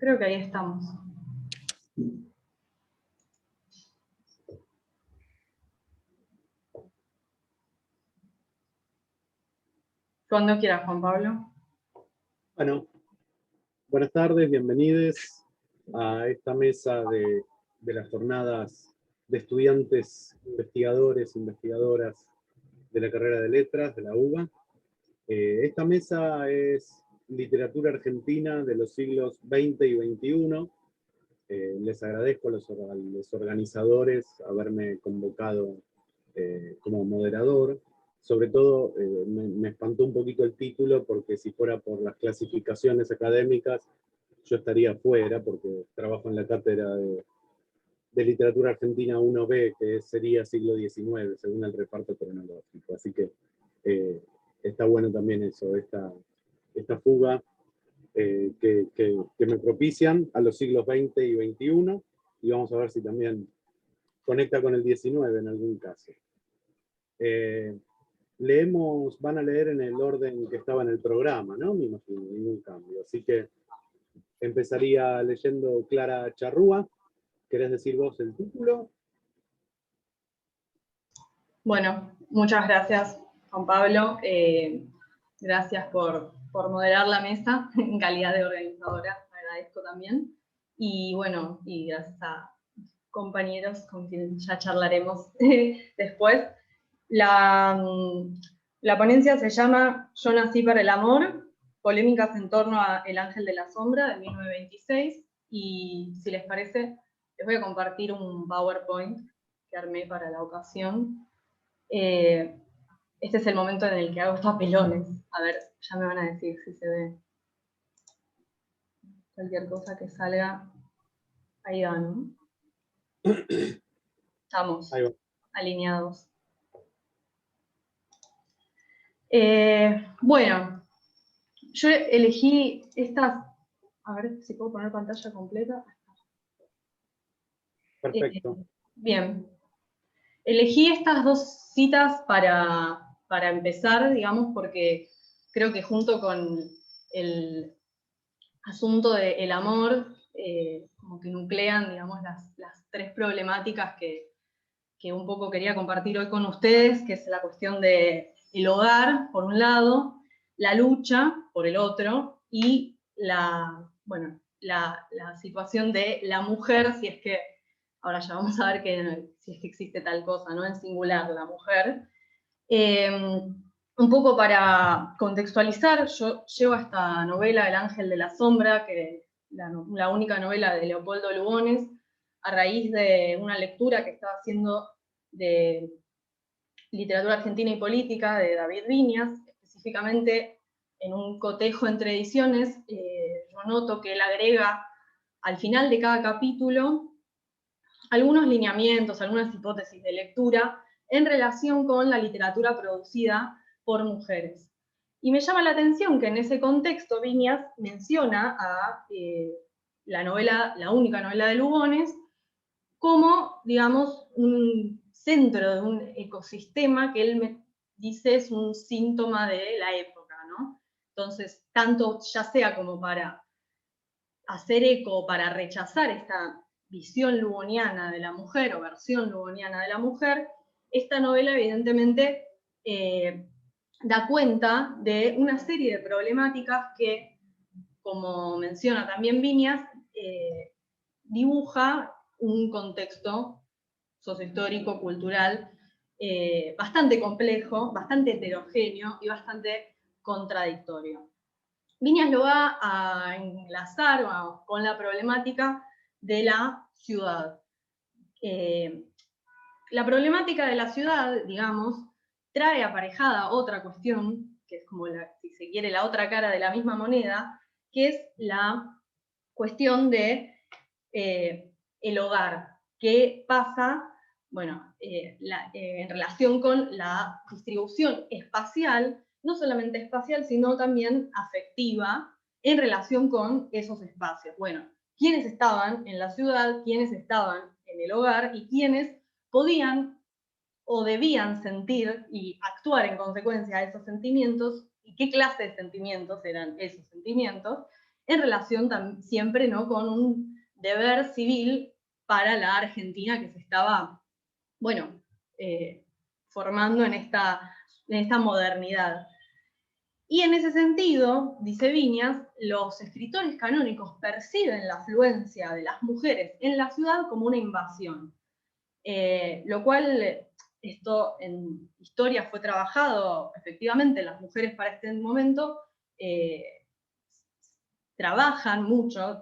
Creo que ahí estamos. Cuando quieras, Juan Pablo. Bueno, buenas tardes, bienvenidos a esta mesa de las jornadas de estudiantes, investigadores, investigadoras de la carrera de Letras, de la UBA. Esta mesa es literatura argentina de los siglos XX y XXI. Les agradezco a los organizadores haberme convocado como moderador. Sobre todo me espantó un poquito el título, porque si fuera por las clasificaciones académicas yo estaría fuera, porque trabajo en la cátedra de literatura argentina 1B, que sería siglo XIX, según el reparto cronológico. Así que está bueno también eso, esta fuga que me propician a los siglos XX y XXI, y vamos a ver si también conecta con el XIX en algún caso. Van a leer en el orden que estaba en el programa, ¿no? Me imagino, ningún cambio. Así que empezaría leyendo Clara Charrúa. ¿Querés decir vos el título? Bueno, muchas gracias, Juan Pablo. Gracias por moderar la mesa en calidad de organizadora, agradezco también. Y bueno, y gracias a compañeros con quienes ya charlaremos después. La ponencia se llama Yo nací para el amor, polémicas en torno a El ángel de la sombra, de 1926, y si les parece, les voy a compartir un PowerPoint que armé para la ocasión. Este es el momento en el que hago papelones. A ver, ya me van a decir si se ve. Cualquier cosa que salga, ahí va, ¿no? Estamos alineados. Bueno, yo elegí estas, a ver si puedo poner pantalla completa. Perfecto. Bien. Elegí estas dos citas para empezar, digamos, porque creo que junto con el asunto del amor, como que nuclean, digamos, las tres problemáticas que un poco quería compartir hoy con ustedes, que es la cuestión del hogar, por un lado, la lucha, por el otro, y la situación de la mujer, si es que, ahora ya vamos a ver si es que existe tal cosa, ¿no? En singular, la mujer. Un poco para contextualizar, yo llevo esta novela El ángel de la sombra, que es la única novela de Leopoldo Lugones, a raíz de una lectura que estaba haciendo de literatura argentina y política de David Viñas, específicamente en un cotejo entre ediciones. Yo noto que él agrega al final de cada capítulo algunos lineamientos, algunas hipótesis de lectura en relación con la literatura producida por mujeres. Y me llama la atención que en ese contexto Viñas menciona a la única novela de Lugones como, digamos, un centro de un ecosistema que él me dice es un síntoma de la época, ¿no? Entonces, tanto ya sea como para hacer eco, para rechazar esta visión lugoniana de la mujer, o versión lugoniana de la mujer, esta novela evidentemente da cuenta de una serie de problemáticas que, como menciona también Viñas, dibuja un contexto sociohistórico, cultural, bastante complejo, bastante heterogéneo y bastante contradictorio. Viñas lo va a enlazar con la problemática de la ciudad. La problemática de la ciudad, digamos, trae aparejada otra cuestión, que es como, si se quiere, la otra cara de la misma moneda, que es la cuestión de el hogar. ¿Qué pasa? Bueno, en relación con la distribución espacial, no solamente espacial, sino también afectiva, en relación con esos espacios. Bueno, quiénes estaban en la ciudad, quiénes estaban en el hogar y quiénes podían o debían sentir y actuar en consecuencia de esos sentimientos, y qué clase de sentimientos eran esos sentimientos, en relación siempre, ¿no?, con un deber civil para la Argentina que se estaba, bueno, formando en esta modernidad. Y en ese sentido, dice Viñas, los escritores canónicos perciben la afluencia de las mujeres en la ciudad como una invasión, lo cual esto en historia fue trabajado, efectivamente, las mujeres para este momento trabajan mucho,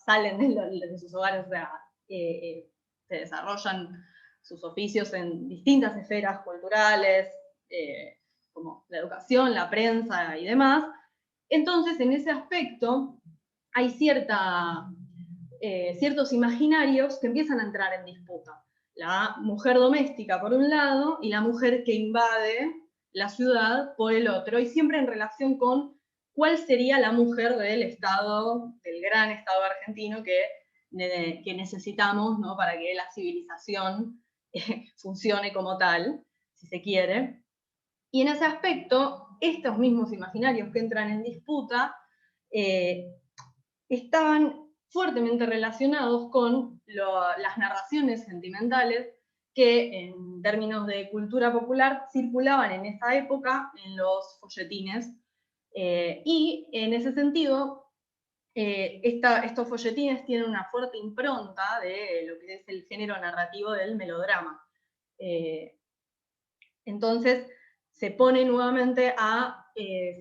salen de sus hogares, o sea, se desarrollan sus oficios en distintas esferas culturales, como la educación, la prensa y demás. Entonces, en ese aspecto, hay ciertos imaginarios que empiezan a entrar en disputa. La mujer doméstica por un lado y la mujer que invade la ciudad por el otro, y siempre en relación con cuál sería la mujer del Estado, del gran Estado argentino que necesitamos, ¿no?, para que la civilización funcione como tal, si se quiere. Y en ese aspecto, estos mismos imaginarios que entran en disputa estaban fuertemente relacionados con las narraciones sentimentales que, en términos de cultura popular, circulaban en esa época en los folletines. Y en ese sentido, estos folletines tienen una fuerte impronta de lo que es el género narrativo del melodrama. Entonces, se pone nuevamente a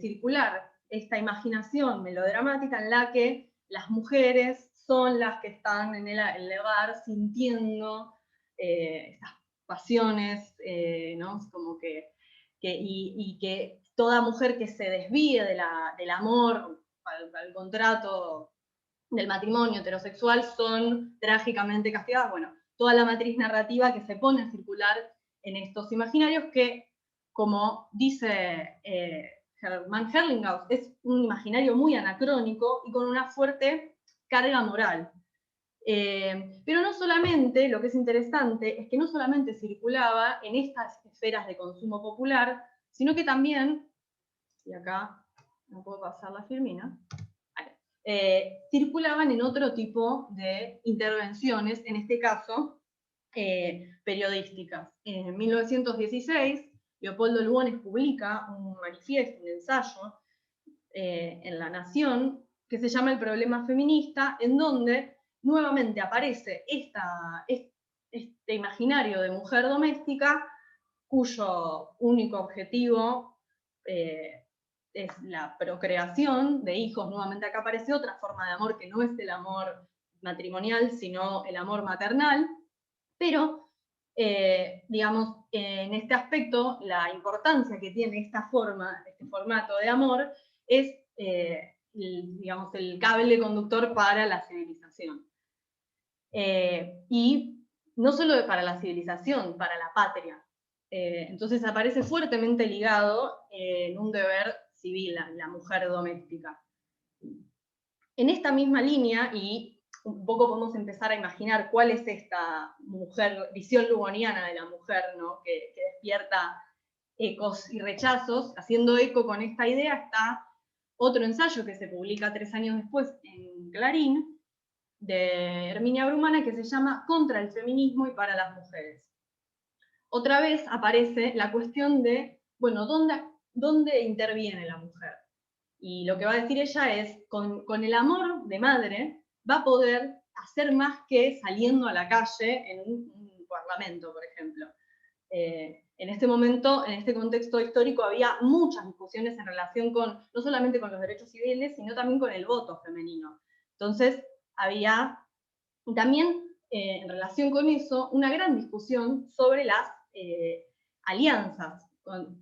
circular esta imaginación melodramática en la que las mujeres son las que están en el hogar sintiendo estas pasiones, ¿no? Como y que toda mujer que se desvíe del amor al contrato del matrimonio heterosexual son trágicamente castigadas. Bueno, toda la matriz narrativa que se pone a circular en estos imaginarios que, como dice Hermann Herlinghaus, es un imaginario muy anacrónico y con una fuerte carga moral. Pero no solamente, lo que es interesante, es que no solamente circulaba en estas esferas de consumo popular, sino que también, y acá no puedo pasar la Firmina, circulaban en otro tipo de intervenciones, en este caso periodísticas. En 1916, Leopoldo Lugones publica un manifiesto, un ensayo en La Nación, que se llama El problema feminista, en donde nuevamente aparece este imaginario de mujer doméstica, cuyo único objetivo es la procreación de hijos. Nuevamente acá aparece otra forma de amor que no es el amor matrimonial, sino el amor maternal, pero digamos, en este aspecto, la importancia que tiene este formato de amor es, digamos, el cable conductor para la civilización. Y no solo para la civilización, para la patria. Entonces aparece fuertemente ligado en un deber civil, la mujer doméstica. En esta misma línea, y un poco podemos empezar a imaginar cuál es esta visión lugoniana de la mujer, ¿no?, que despierta ecos y rechazos. Haciendo eco con esta idea está otro ensayo que se publica 3 años después en Clarín, de Herminia Brumana, que se llama Contra el feminismo y para las mujeres. Otra vez aparece la cuestión de, bueno, ¿dónde interviene la mujer? Y lo que va a decir ella es, con el amor de madre, va a poder hacer más que saliendo a la calle en un parlamento, por ejemplo. En este momento, en este contexto histórico, había muchas discusiones en relación con, no solamente con los derechos civiles, sino también con el voto femenino. Entonces, había también, en relación con eso, una gran discusión sobre las alianzas,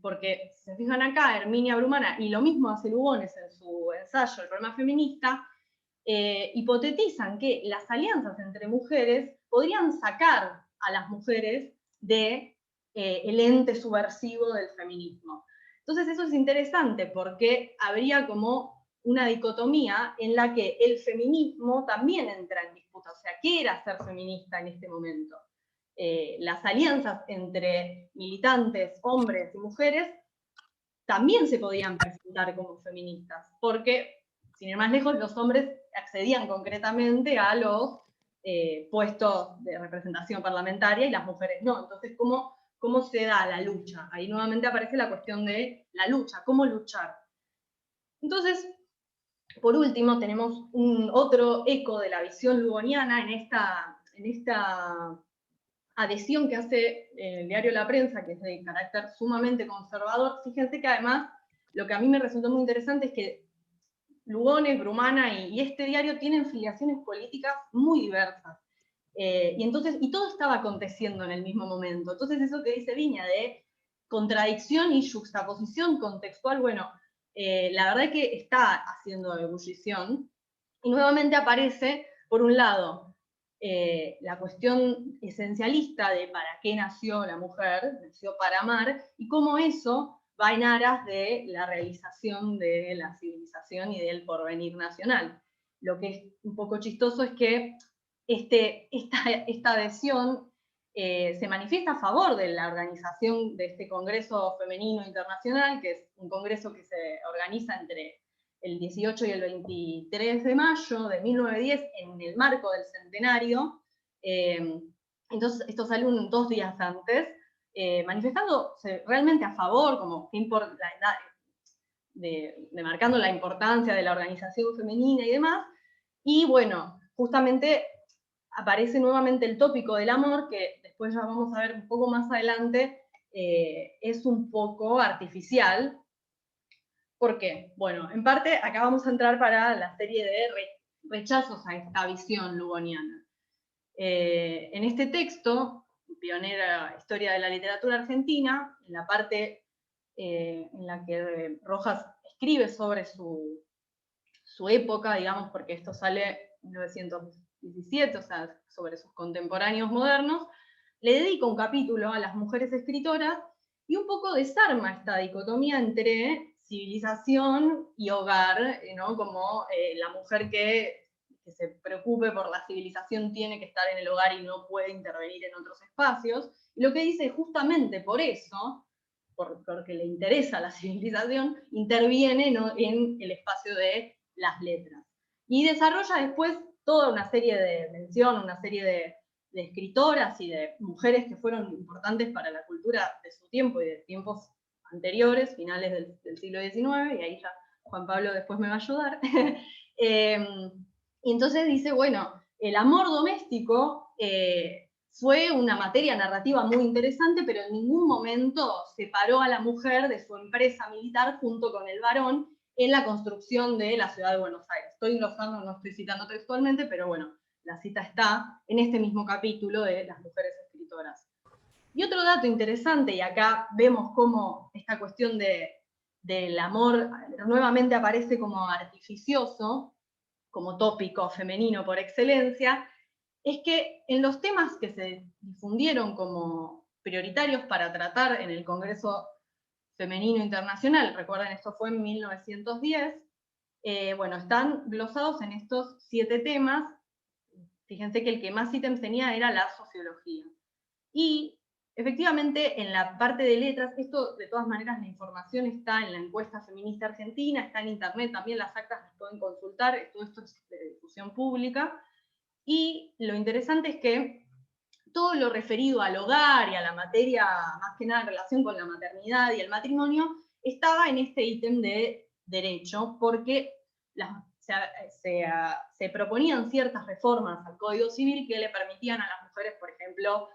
porque si se fijan acá, Herminia Brumana, y lo mismo hace Lugones en su ensayo, El problema feminista, hipotetizan que las alianzas entre mujeres podrían sacar a las mujeres de el ente subversivo del feminismo. Entonces eso es interesante porque habría como una dicotomía en la que el feminismo también entra en disputa. O sea, ¿qué era ser feminista en este momento? Las alianzas entre militantes, hombres y mujeres, también se podían presentar como feministas, porque sin ir más lejos, los hombres accedían concretamente a los puestos de representación parlamentaria y las mujeres no. Entonces, ¿cómo se da la lucha? Ahí nuevamente aparece la cuestión de la lucha, ¿cómo luchar? Entonces, por último, tenemos otro eco de la visión lugoniana en esta adhesión que hace el diario La Prensa, que es de carácter sumamente conservador. Fíjense que además, lo que a mí me resultó muy interesante es que Lugones, Brumana y este diario tienen filiaciones políticas muy diversas. Y todo estaba aconteciendo en el mismo momento. Entonces eso que dice Viña de contradicción y juxtaposición contextual, bueno, la verdad es que está haciendo ebullición. Y nuevamente aparece, por un lado, la cuestión esencialista de para qué nació la mujer, nació para amar, y cómo eso va en aras de la realización de la civilización y del porvenir nacional. Lo que es un poco chistoso es que esta adhesión se manifiesta a favor de la organización de este Congreso Femenino Internacional, que es un congreso que se organiza entre el 18 y el 23 de mayo de 1910 en el marco del centenario. Entonces, esto sale 2 días antes, manifestándose realmente a favor, como marcando la importancia de la organización femenina y demás. Y bueno, justamente aparece nuevamente el tópico del amor, que después ya vamos a ver un poco más adelante, es un poco artificial. ¿Por qué? Bueno, en parte acá vamos a entrar para la serie de rechazos a esta visión lugoniana. En este texto, Pionera Historia de la Literatura Argentina, en la parte en la que Rojas escribe sobre su época, digamos, porque esto sale en 1917, o sea, sobre sus contemporáneos modernos, le dedica un capítulo a las mujeres escritoras y un poco desarma esta dicotomía entre civilización y hogar, ¿no? Como la mujer que se preocupe por la civilización tiene que estar en el hogar y no puede intervenir en otros espacios. Y lo que dice justamente por eso, porque le interesa la civilización, interviene, ¿no?, en el espacio de las letras. Y desarrolla después toda una serie de mención, una serie de escritoras y de mujeres que fueron importantes para la cultura de su tiempo y de tiempos anteriores, finales del siglo XIX, y ahí ya Juan Pablo después me va a ayudar. Y entonces dice, bueno, el amor doméstico fue una materia narrativa muy interesante, pero en ningún momento separó a la mujer de su empresa militar junto con el varón en la construcción de la ciudad de Buenos Aires. Estoy glosando, no estoy citando textualmente, pero bueno, la cita está en este mismo capítulo de las mujeres escritoras. Y otro dato interesante, y acá vemos cómo esta cuestión del amor nuevamente aparece como artificioso, como tópico femenino por excelencia, es que en los temas que se difundieron como prioritarios para tratar en el Congreso Femenino Internacional, recuerden, esto fue en 1910, bueno, están glosados en estos 7 temas. Fíjense que el que más ítems tenía era la sociología. Y efectivamente en la parte de letras, esto de todas maneras la información está en la encuesta feminista argentina, está en internet, también las actas las pueden consultar, todo esto es de difusión pública. Y lo interesante es que todo lo referido al hogar y a la materia, más que nada en relación con la maternidad y el matrimonio, estaba en este ítem de derecho, porque se proponían ciertas reformas al Código Civil que le permitían a las mujeres, por ejemplo,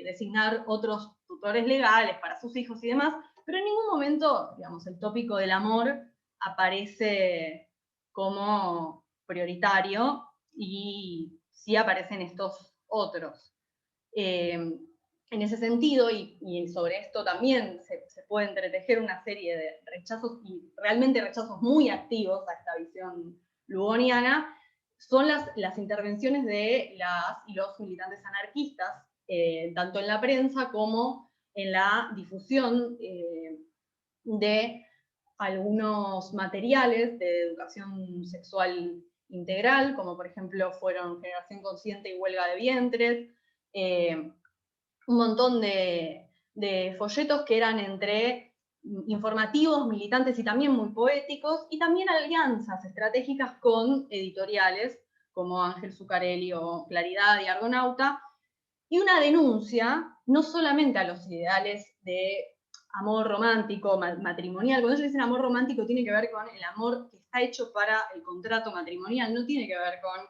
designar otros tutores legales para sus hijos y demás, pero en ningún momento, digamos, el tópico del amor aparece como prioritario, y sí aparecen estos otros. En ese sentido, y sobre esto también se puede entretejer una serie de rechazos, y realmente rechazos muy activos a esta visión lugoniana, son las intervenciones de las y los militantes anarquistas, tanto en la prensa como en la difusión de algunos materiales de educación sexual integral, como por ejemplo fueron Generación Consciente y Huelga de Vientres, un montón de folletos que eran entre informativos, militantes y también muy poéticos, y también alianzas estratégicas con editoriales como Ángel Zuccarelli o Claridad y Argonauta, y una denuncia no solamente a los ideales de amor romántico, matrimonial. Cuando ellos dicen amor romántico tiene que ver con el amor que está hecho para el contrato matrimonial, no tiene que ver con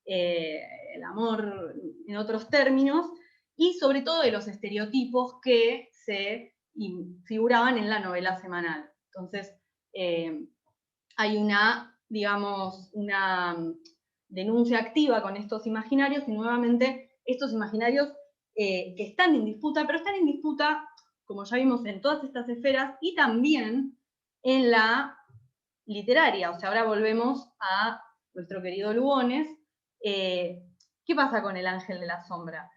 el amor en otros términos, y sobre todo de los estereotipos que se figuraban en la novela semanal. Entonces, hay una, digamos, una denuncia activa con estos imaginarios, y nuevamente estos imaginarios que están en disputa, pero están en disputa, como ya vimos, en todas estas esferas, y también en la literaria. O sea, ahora volvemos a nuestro querido Lugones. ¿Qué pasa con El ángel de la sombra?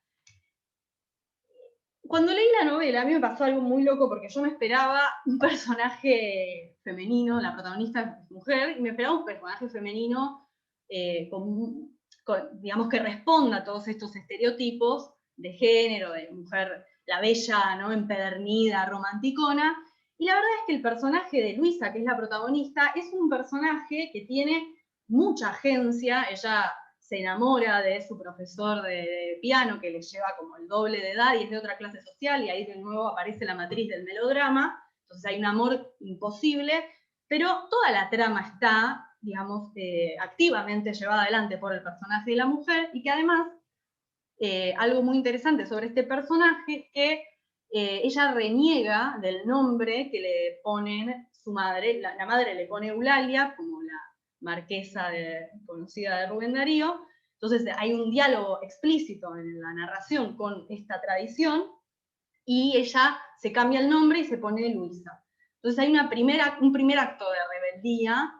Cuando leí la novela, a mí me pasó algo muy loco, porque yo me esperaba un personaje femenino, la protagonista es mujer, y me esperaba un personaje femenino digamos, que responda a todos estos estereotipos de género, de mujer, la bella, ¿no?, empedernida, romanticona. Y la verdad es que el personaje de Luisa, que es la protagonista, es un personaje que tiene mucha agencia. Ella se enamora de su profesor de piano, que le lleva como el doble de edad y es de otra clase social, y ahí de nuevo aparece la matriz del melodrama. Entonces hay un amor imposible, pero toda la trama está, digamos, activamente llevada adelante por el personaje de la mujer, y que además, algo muy interesante sobre este personaje es que ella reniega del nombre que le ponen su madre. La madre le pone Eulalia, como la marquesa conocida de Rubén Darío. Entonces hay un diálogo explícito en la narración con esta tradición, y ella se cambia el nombre y se pone Luisa. Entonces hay un primer acto de rebeldía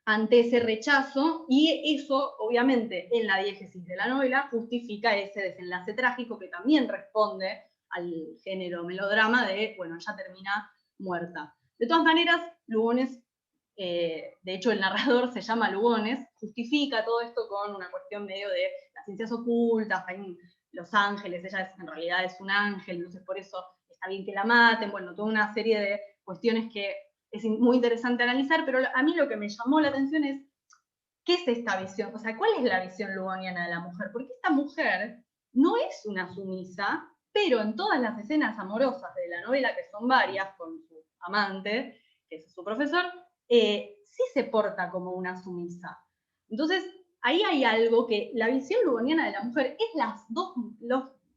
ante ese rechazo, y eso, obviamente, en la diégesis de la novela justifica ese desenlace trágico que también responde al género melodrama de, bueno, ella termina muerta. De todas maneras, Lugones, de hecho el narrador se llama Lugones, justifica todo esto con una cuestión medio de las ciencias ocultas, hay los ángeles, ella en realidad es un ángel, entonces por eso está bien que la maten, bueno, toda una serie de cuestiones que es muy interesante analizar, pero a mí lo que me llamó la atención es, ¿qué es esta visión? O sea, ¿cuál es la visión lugoniana de la mujer? Porque esta mujer no es una sumisa, pero en todas las escenas amorosas de la novela, que son varias, con su amante, que es su profesor, sí se porta como una sumisa. Entonces, ahí hay algo que la visión lugoniana de la mujer es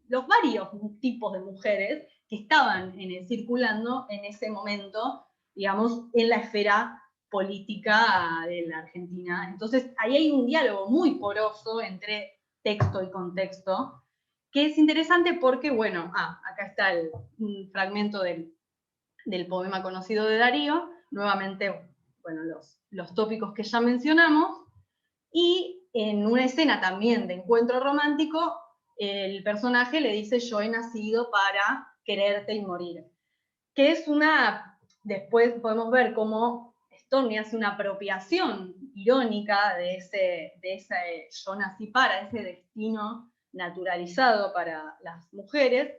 los varios tipos de mujeres que estaban circulando en ese momento, digamos, en la esfera política de la Argentina. Entonces, ahí hay un diálogo muy poroso entre texto y contexto, que es interesante porque, bueno, acá está un fragmento del poema conocido de Darío, nuevamente, bueno, los tópicos que ya mencionamos, y en una escena también de encuentro romántico, el personaje le dice: yo he nacido para quererte y morir. Que es después podemos ver cómo Storni hace una apropiación irónica de ese yo nací para, ese destino naturalizado para las mujeres.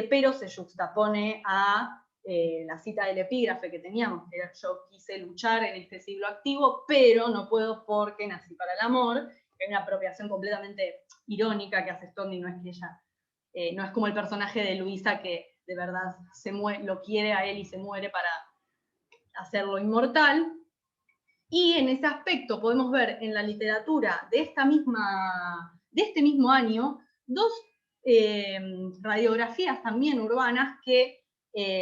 Pero se juxtapone a la cita del epígrafe que teníamos, que era: yo quise luchar en este siglo activo, pero no puedo porque nací para el amor. Es una apropiación completamente irónica que hace Storni. No es que ella, no es como el personaje de Luisa, que de verdad lo quiere a él y se muere para hacerlo inmortal. Y en ese aspecto podemos ver en la literatura de este mismo año dos radiografías también urbanas que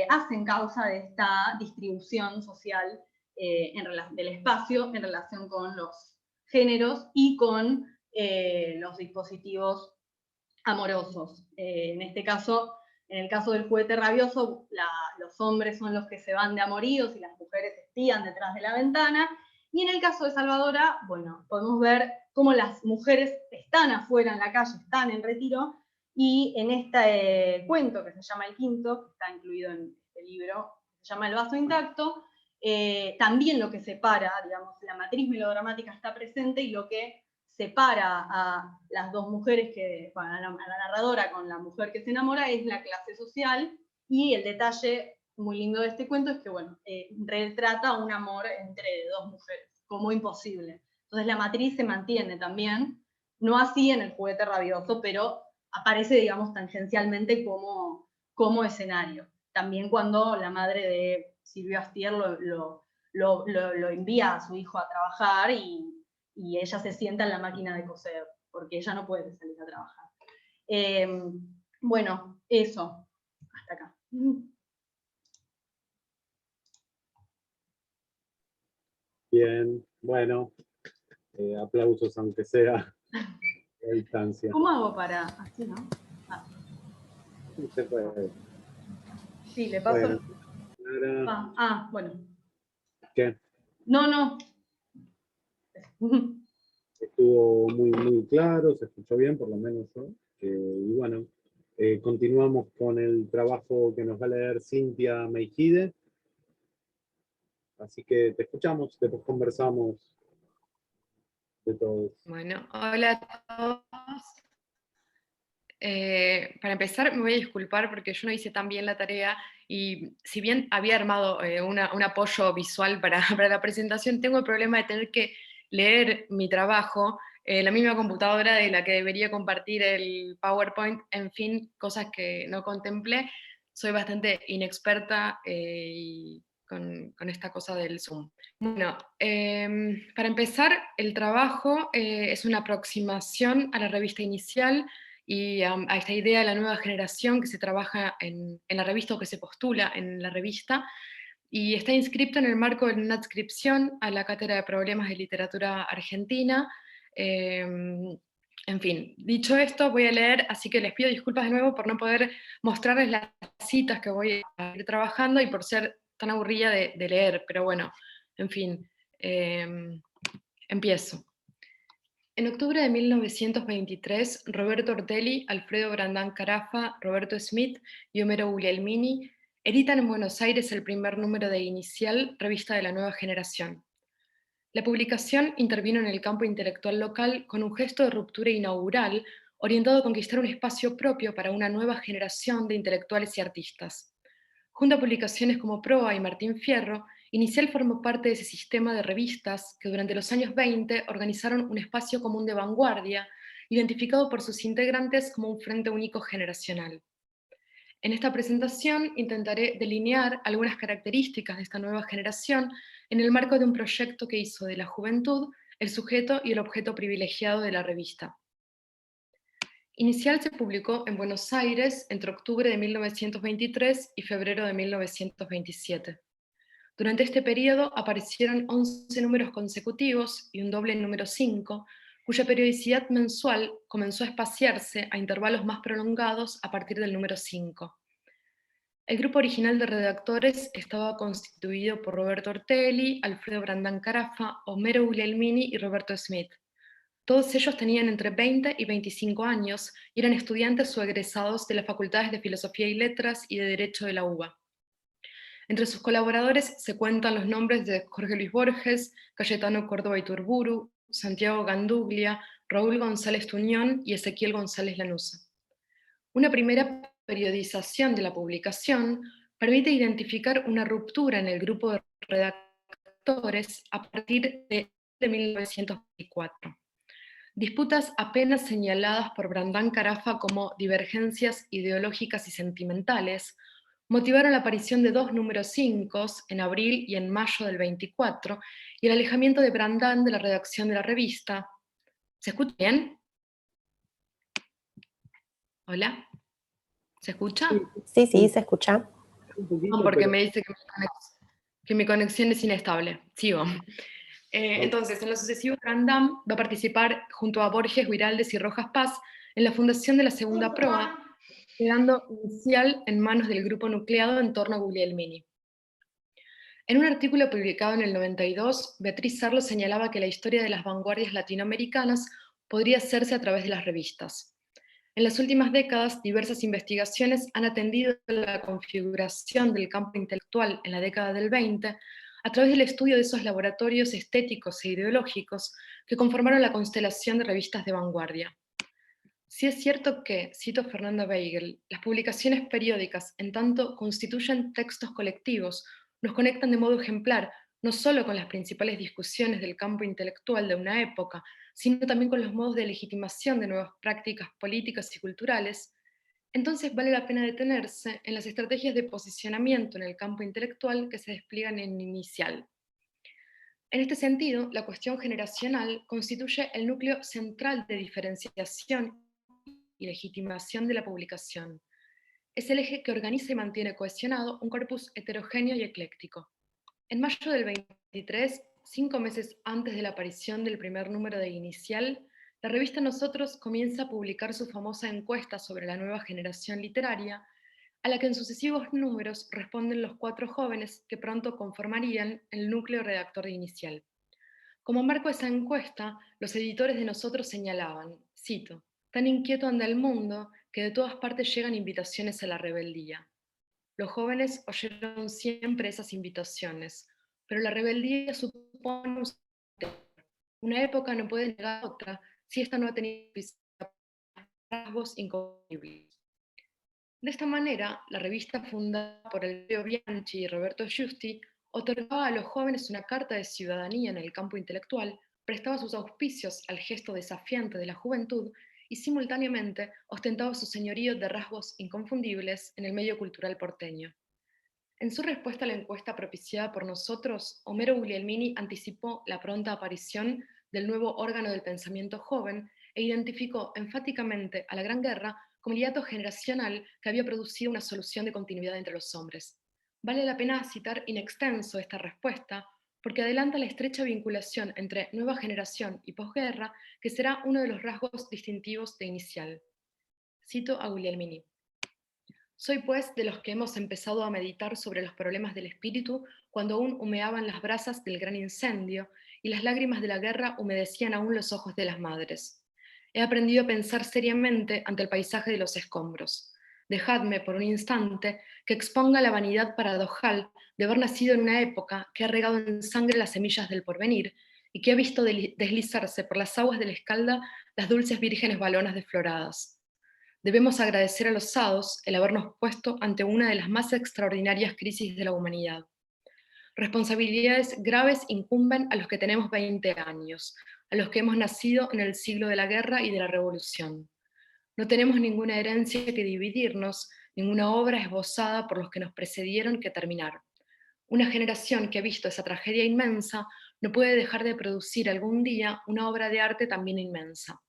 hacen causa de esta distribución social del espacio en relación con los géneros y con los dispositivos amorosos. En este caso, en el caso del juguete rabioso, los hombres son los que se van de amoríos y las mujeres espían detrás de la ventana. Y en el caso de Salvadora, bueno, podemos ver cómo las mujeres están afuera en la calle, están en retiro, y en este cuento que se llama El Quinto, que está incluido en este libro, se llama El vaso intacto, también lo que separa, digamos, la matriz melodramática está presente, y lo que separa a las dos mujeres, a la narradora con la mujer que se enamora, es la clase social y el detalle muy lindo de este cuento es que, bueno, retrata un amor entre dos mujeres, como imposible. Entonces la matriz se mantiene también, no así en El juguete rabioso, pero aparece, digamos, tangencialmente como escenario. También cuando la madre de Silvio Astier lo envía a su hijo a trabajar y ella se sienta en la máquina de coser, porque ella no puede salir a trabajar. Bueno, eso, hasta acá. Bien, bueno, aplausos aunque sea a distancia. ¿Cómo hago para...? Así, ¿no? Ah, Sí, se puede. sí, le paso... Bueno, Clara, bueno. ¿qué? No. Estuvo muy claro, se escuchó bien, por lo menos yo. Y bueno, continuamos con el trabajo que nos va a leer Cintia Meijide. Así que te escuchamos, después conversamos de todos. Bueno, hola a todos. Para empezar, me voy a disculpar porque yo no hice tan bien la tarea y si bien había armado un apoyo visual para, para la presentación, tengo el problema de tener que leer mi trabajo en la misma computadora de la que debería compartir el PowerPoint, en fin, cosas que no contemplé. Soy bastante inexperta con esta cosa del Zoom. Bueno, para empezar, el trabajo es una aproximación a la revista inicial y a esta idea de la nueva generación que se trabaja en la revista o que se postula en la revista, y está inscrito en el marco de una adscripción a la Cátedra de Problemas de Literatura Argentina. En fin, dicho esto, voy a leer, así que les pido disculpas de nuevo por no poder mostrarles las citas que voy a ir trabajando y por ser tan aburrida de leer, pero bueno, en fin, empiezo. En octubre de 1923, Roberto Ortelli, Alfredo Brandán Carafa, Roberto Smith y Homero Guglielmini editan en Buenos Aires el primer número de Inicial, revista de la nueva generación. La publicación intervino en el campo intelectual local con un gesto de ruptura inaugural orientado a conquistar un espacio propio para una nueva generación de intelectuales y artistas. Junto a publicaciones como Proa y Martín Fierro, Inicial formó parte de ese sistema de revistas que durante los años 20 organizaron un espacio común de vanguardia, identificado por sus integrantes como un frente único generacional. En esta presentación intentaré delinear algunas características de esta nueva generación en el marco de un proyecto que hizo de la juventud el sujeto y el objeto privilegiado de la revista. Inicial se publicó en Buenos Aires entre octubre de 1923 y febrero de 1927. Durante este periodo aparecieron 11 números consecutivos y un doble número 5, cuya periodicidad mensual comenzó a espaciarse a intervalos más prolongados a partir del número 5. El grupo original de redactores estaba constituido por Roberto Ortelli, Alfredo Brandán Carafa, Homero Guglielmini y Roberto Smith. Todos ellos tenían entre 20 y 25 años y eran estudiantes o egresados de las facultades de Filosofía y Letras y de Derecho de la UBA. Entre sus colaboradores se cuentan los nombres de Jorge Luis Borges, Cayetano Córdoba Iturburu, Santiago Ganduglia, Raúl González Tuñón y Ezequiel González Lanuza. Una primera periodización de la publicación permite identificar una ruptura en el grupo de redactores a partir de 1924. Disputas apenas señaladas por Brandán Carafa como divergencias ideológicas y sentimentales motivaron la aparición de 2 números 5 en abril y en mayo del 24 y el alejamiento de Brandán de la redacción de la revista. ¿Se escucha bien? ¿Hola? ¿Se escucha? Sí, se escucha. Un poquito, No, porque pero... me dice que mi conexión es inestable. Sigo. Entonces, en lo sucesivo, Brandán va a participar junto a Borges, Guiraldes y Rojas Paz en la fundación de la segunda proa, quedando Inicial en manos del grupo nucleado en torno a Guglielmini. En un artículo publicado en el 92, Beatriz Sarlo señalaba que la historia de las vanguardias latinoamericanas podría hacerse a través de las revistas. En las últimas décadas, diversas investigaciones han atendido a la configuración del campo intelectual en la década del 20 a través del estudio de esos laboratorios estéticos e ideológicos que conformaron la constelación de revistas de vanguardia. Sí es cierto que, cito Fernanda Weigel, las publicaciones periódicas, en tanto constituyen textos colectivos, nos conectan de modo ejemplar no solo con las principales discusiones del campo intelectual de una época, sino también con los modos de legitimación de nuevas prácticas políticas y culturales. Entonces vale la pena detenerse en las estrategias de posicionamiento en el campo intelectual que se despliegan en Inicial. En este sentido, la cuestión generacional constituye el núcleo central de diferenciación y legitimación de la publicación. Es el eje que organiza y mantiene cohesionado un corpus heterogéneo y ecléctico. En mayo del 23, 5 meses antes de la aparición del primer número de Inicial, la revista Nosotros comienza a publicar su famosa encuesta sobre la nueva generación literaria, a la que en sucesivos números responden los 4 jóvenes que pronto conformarían el núcleo redactor de Inicial. Como marco de esa encuesta, los editores de Nosotros señalaban, cito, tan inquieto anda el mundo que de todas partes llegan invitaciones a la rebeldía. Los jóvenes oyeron siempre esas invitaciones, pero la rebeldía supone una época no puede negar a otra si esta no ha tenido rasgos inconfundibles. De esta manera, la revista fundada por Elvio Bianchi y Roberto Giusti otorgaba a los jóvenes una carta de ciudadanía en el campo intelectual, prestaba sus auspicios al gesto desafiante de la juventud y simultáneamente ostentaba su señorío de rasgos inconfundibles en el medio cultural porteño. En su respuesta a la encuesta propiciada por Nosotros, Homero Guglielmini anticipó la pronta aparición del nuevo órgano del pensamiento joven e identificó enfáticamente a la Gran Guerra como el hiato generacional que había producido una solución de continuidad entre los hombres. Vale la pena citar in extenso esta respuesta porque adelanta la estrecha vinculación entre nueva generación y posguerra que será uno de los rasgos distintivos de Inicial. Cito a Guglielmini. Soy pues de los que hemos empezado a meditar sobre los problemas del espíritu cuando aún humeaban las brasas del gran incendio y las lágrimas de la guerra humedecían aún los ojos de las madres. He aprendido a pensar seriamente ante el paisaje de los escombros. Dejadme por un instante que exponga la vanidad paradojal de haber nacido en una época que ha regado en sangre las semillas del porvenir y que ha visto deslizarse por las aguas de la Escalda las dulces vírgenes balonas desfloradas. Debemos agradecer a los SADOS el habernos puesto ante una de las más extraordinarias crisis de la humanidad. Responsabilidades graves incumben a los que tenemos 20 años, a los que hemos nacido en el siglo de la guerra y de la revolución. No tenemos ninguna herencia que dividirnos, ninguna obra esbozada por los que nos precedieron que terminar. Una generación que ha visto esa tragedia inmensa no puede dejar de producir algún día una obra de arte también inmensa.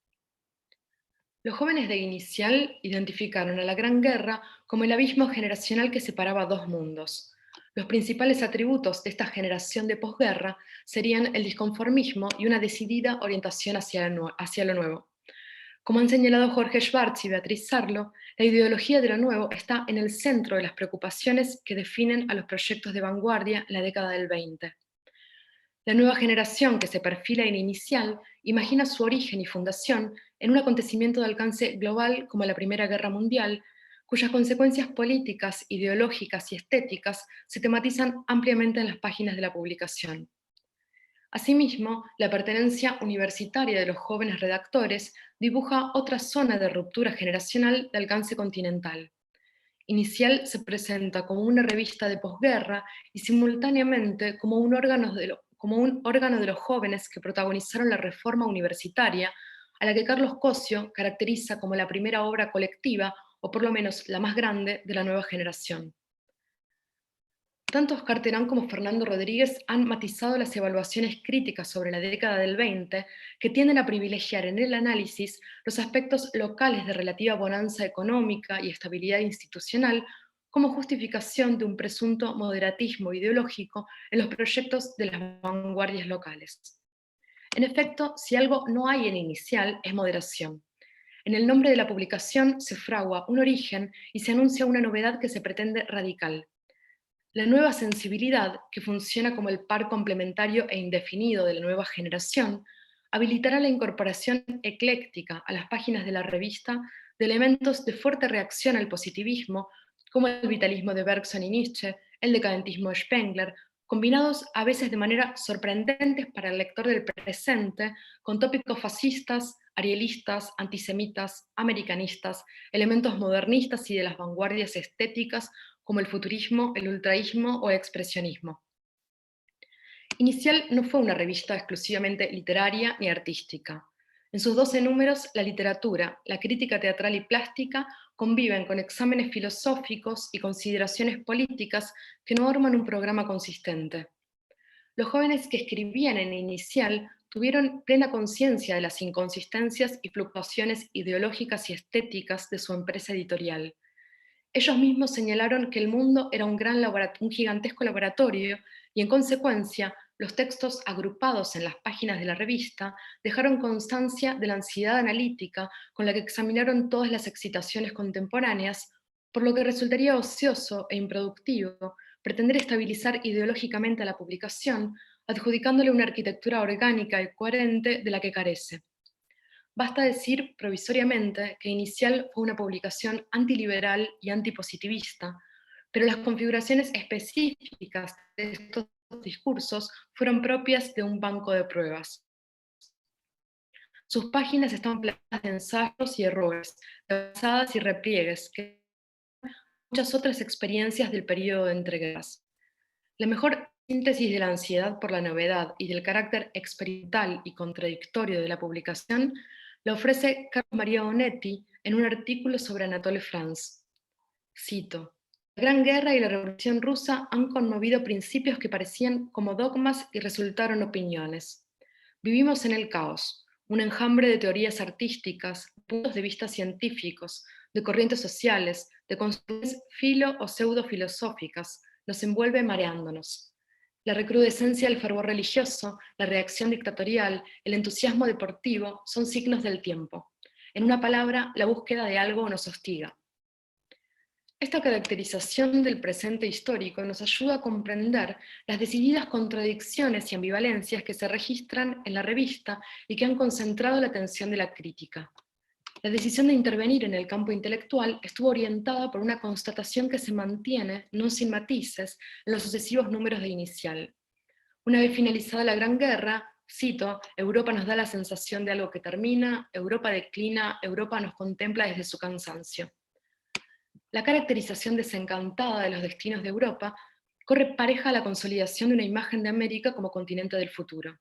Los jóvenes de Inicial identificaron a la Gran Guerra como el abismo generacional que separaba dos mundos. Los principales atributos de esta generación de posguerra serían el disconformismo y una decidida orientación hacia lo nuevo. Como han señalado Jorge Schwartz y Beatriz Sarlo, la ideología de lo nuevo está en el centro de las preocupaciones que definen a los proyectos de vanguardia en la década del 20. La nueva generación que se perfila en Inicial imagina su origen y fundación en un acontecimiento de alcance global como la Primera Guerra Mundial, cuyas consecuencias políticas, ideológicas y estéticas se tematizan ampliamente en las páginas de la publicación. Asimismo, la pertenencia universitaria de los jóvenes redactores dibuja otra zona de ruptura generacional de alcance continental. Inicial se presenta como una revista de posguerra y simultáneamente como un órgano de los jóvenes que protagonizaron la reforma universitaria, a la que Carlos Cosio caracteriza como la primera obra colectiva, o por lo menos la más grande, de la nueva generación. Tanto Oscar Terán como Fernando Rodríguez han matizado las evaluaciones críticas sobre la década del 20, que tienden a privilegiar en el análisis los aspectos locales de relativa bonanza económica y estabilidad institucional como justificación de un presunto moderatismo ideológico en los proyectos de las vanguardias locales. En efecto, si algo no hay en Inicial, es moderación. En el nombre de la publicación se fragua un origen y se anuncia una novedad que se pretende radical. La nueva sensibilidad, que funciona como el par complementario e indefinido de la nueva generación, habilitará la incorporación ecléctica a las páginas de la revista de elementos de fuerte reacción al positivismo, como el vitalismo de Bergson y Nietzsche, el decadentismo de Spengler combinados a veces de manera sorprendente para el lector del presente, con tópicos fascistas, arielistas, antisemitas, americanistas, elementos modernistas y de las vanguardias estéticas como el futurismo, el ultraísmo o el expresionismo. Inicial no fue una revista exclusivamente literaria ni artística. En sus 12 números, la literatura, la crítica teatral y plástica conviven con exámenes filosóficos y consideraciones políticas que no arman un programa consistente. Los jóvenes que escribían en Inicial tuvieron plena conciencia de las inconsistencias y fluctuaciones ideológicas y estéticas de su empresa editorial. Ellos mismos señalaron que el mundo era un gigantesco laboratorio y, en consecuencia, los textos agrupados en las páginas de la revista dejaron constancia de la ansiedad analítica con la que examinaron todas las excitaciones contemporáneas, por lo que resultaría ocioso e improductivo pretender estabilizar ideológicamente a la publicación, adjudicándole una arquitectura orgánica y coherente de la que carece. Basta decir provisoriamente que Inicial fue una publicación antiliberal y antipositivista, pero las configuraciones específicas de estos discursos fueron propias de un banco de pruebas. Sus páginas están plagadas de ensayos y errores, de avanzadas y repliegues, que muchas otras experiencias del periodo de entreguerras. La mejor síntesis de la ansiedad por la novedad y del carácter experimental y contradictorio de la publicación la ofrece Carlos María Onetti en un artículo sobre Anatole France. Cito: "La Gran Guerra y la Revolución Rusa han conmovido principios que parecían como dogmas y resultaron opiniones. Vivimos en el caos, un enjambre de teorías artísticas, puntos de vista científicos, de corrientes sociales, de construcciones filo o pseudo-filosóficas, nos envuelve mareándonos. La recrudescencia del fervor religioso, la reacción dictatorial, el entusiasmo deportivo son signos del tiempo. En una palabra, la búsqueda de algo nos hostiga". Esta caracterización del presente histórico nos ayuda a comprender las decididas contradicciones y ambivalencias que se registran en la revista y que han concentrado la atención de la crítica. La decisión de intervenir en el campo intelectual estuvo orientada por una constatación que se mantiene, no sin matices, en los sucesivos números de Inicial. Una vez finalizada la Gran Guerra, cito: "Europa nos da la sensación de algo que termina, Europa declina, Europa nos contempla desde su cansancio". La caracterización desencantada de los destinos de Europa corre pareja a la consolidación de una imagen de América como continente del futuro,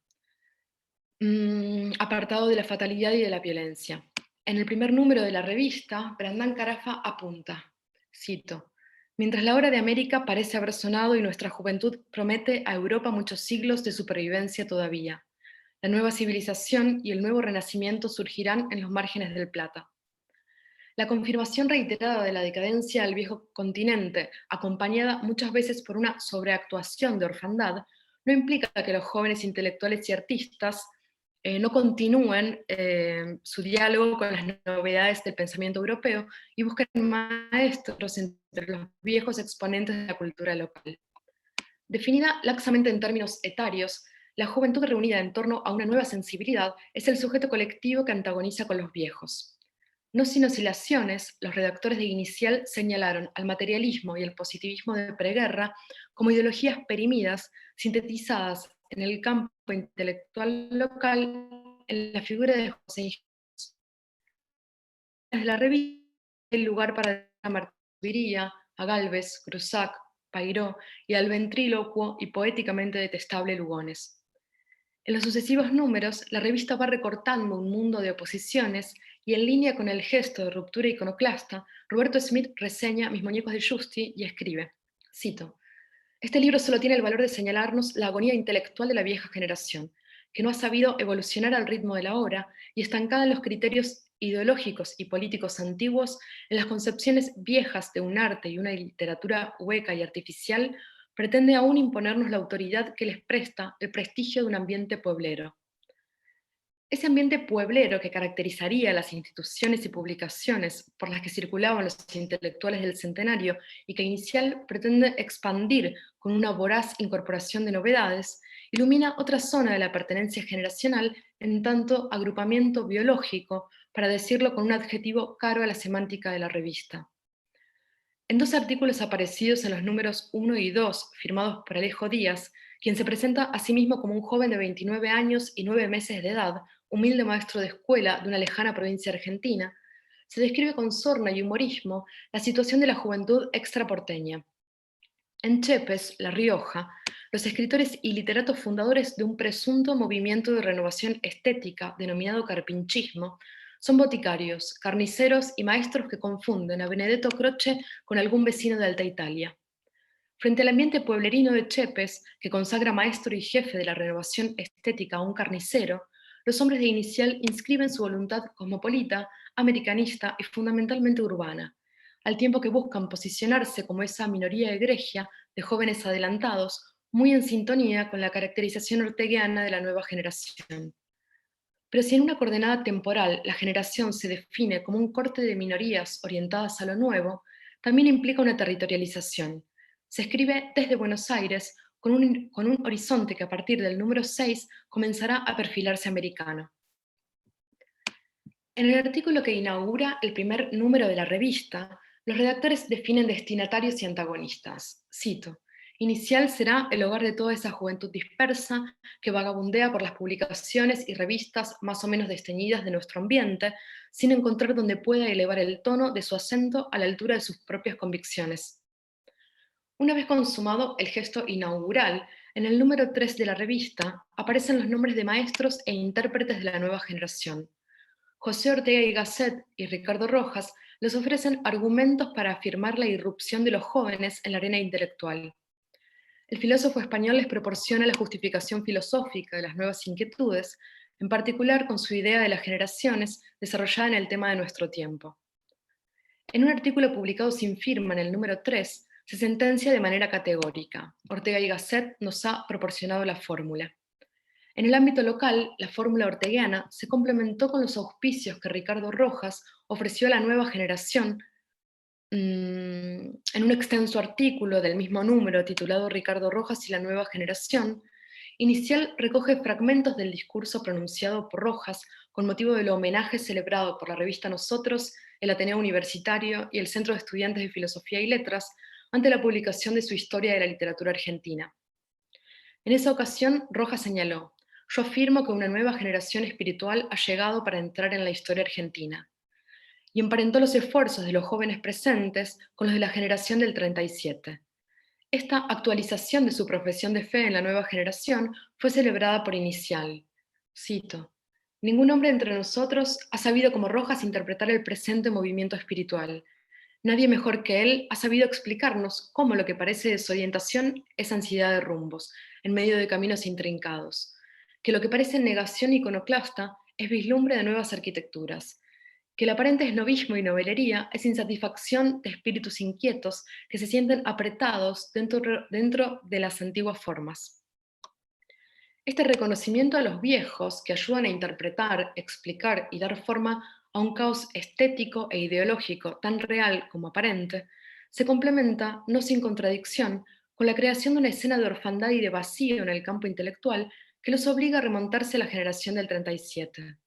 apartado de la fatalidad y de la violencia. En el primer número de la revista, Brandán Carafa apunta, cito: "Mientras la hora de América parece haber sonado y nuestra juventud promete a Europa muchos siglos de supervivencia todavía, la nueva civilización y el nuevo renacimiento surgirán en los márgenes del Plata. La confirmación reiterada de la decadencia del viejo continente, acompañada muchas veces por una sobreactuación de orfandad, no implica que los jóvenes intelectuales y artistas no continúen su diálogo con las novedades del pensamiento europeo y busquen maestros entre los viejos exponentes de la cultura local. Definida laxamente en términos etarios, la juventud reunida en torno a una nueva sensibilidad es el sujeto colectivo que antagoniza con los viejos. No sin oscilaciones, los redactores de Inicial señalaron al materialismo y el positivismo de preguerra como ideologías perimidas, sintetizadas en el campo intelectual local en la figura de José Ingenios. Desde la revista hay lugar para a Martiriya, a Gálvez, Cruzac, Pairó y al ventrílocuo y poéticamente detestable Lugones. En los sucesivos números, la revista va recortando un mundo de oposiciones y, en línea con el gesto de ruptura iconoclasta, Roberto Smith reseña Mis muñecos de Justi y escribe, cito: "Este libro solo tiene el valor de señalarnos la agonía intelectual de la vieja generación, que no ha sabido evolucionar al ritmo de la hora y, estancada en los criterios ideológicos y políticos antiguos, en las concepciones viejas de un arte y una literatura hueca y artificial, pretende aún imponernos la autoridad que les presta el prestigio de un ambiente pueblero. Ese ambiente pueblero que caracterizaría las instituciones y publicaciones por las que circulaban los intelectuales del centenario y que Inicial pretende expandir con una voraz incorporación de novedades, ilumina otra zona de la pertenencia generacional en tanto agrupamiento biológico, para decirlo con un adjetivo caro a la semántica de la revista. En 2 artículos aparecidos en los números 1 y 2, firmados por Alejo Díaz, quien se presenta a sí mismo como un joven de 29 años y 9 meses de edad, humilde maestro de escuela de una lejana provincia argentina, se describe con sorna y humorismo la situación de la juventud extraporteña. En Chepes, La Rioja, los escritores y literatos fundadores de un presunto movimiento de renovación estética denominado carpinchismo son boticarios, carniceros y maestros que confunden a Benedetto Croce con algún vecino de Alta Italia. Frente al ambiente pueblerino de Chepes, que consagra maestro y jefe de la renovación estética a un carnicero, los hombres de Inicial inscriben su voluntad cosmopolita, americanista y fundamentalmente urbana, al tiempo que buscan posicionarse como esa minoría egregia de jóvenes adelantados, muy en sintonía con la caracterización orteguiana de la nueva generación. Pero si en una coordenada temporal la generación se define como un corte de minorías orientadas a lo nuevo, también implica una territorialización. Se escribe desde Buenos Aires con un horizonte que a partir del número 6 comenzará a perfilarse americano. En el artículo que inaugura el primer número de la revista, los redactores definen destinatarios y antagonistas. Cito: Inicial será el hogar de toda esa juventud dispersa que vagabundea por las publicaciones y revistas más o menos desteñidas de nuestro ambiente, sin encontrar donde pueda elevar el tono de su acento a la altura de sus propias convicciones. Una vez consumado el gesto inaugural, en el número 3 de la revista aparecen los nombres de maestros e intérpretes de la nueva generación. José Ortega y Gasset y Ricardo Rojas les ofrecen argumentos para afirmar la irrupción de los jóvenes en la arena intelectual. El filósofo español les proporciona la justificación filosófica de las nuevas inquietudes, en particular con su idea de las generaciones desarrollada en el tema de nuestro tiempo. En un artículo publicado sin firma en el número 3, se sentencia de manera categórica: Ortega y Gasset nos ha proporcionado la fórmula. En el ámbito local, la fórmula orteguiana se complementó con los auspicios que Ricardo Rojas ofreció a la nueva generación en un extenso artículo del mismo número titulado Ricardo Rojas y la nueva generación. Inicial recoge fragmentos del discurso pronunciado por Rojas con motivo del homenaje celebrado por la revista Nosotros, el Ateneo Universitario y el Centro de Estudiantes de Filosofía y Letras ante la publicación de su Historia de la Literatura Argentina. En esa ocasión, Rojas señaló: yo afirmo que una nueva generación espiritual ha llegado para entrar en la historia argentina, y emparentó los esfuerzos de los jóvenes presentes con los de la generación del 37. Esta actualización de su profesión de fe en la nueva generación fue celebrada por Inicial. Cito: ningún hombre entre nosotros ha sabido como Rojas interpretar el presente movimiento espiritual. Nadie mejor que él ha sabido explicarnos cómo lo que parece desorientación es ansiedad de rumbos, en medio de caminos intrincados, que lo que parece negación iconoclasta es vislumbre de nuevas arquitecturas, que el aparente esnovismo y novelería es insatisfacción de espíritus inquietos que se sienten apretados dentro de las antiguas formas. Este reconocimiento a los viejos, que ayudan a interpretar, explicar y dar forma a un caos estético e ideológico tan real como aparente, se complementa, no sin contradicción, con la creación de una escena de orfandad y de vacío en el campo intelectual que los obliga a remontarse a la generación del 37,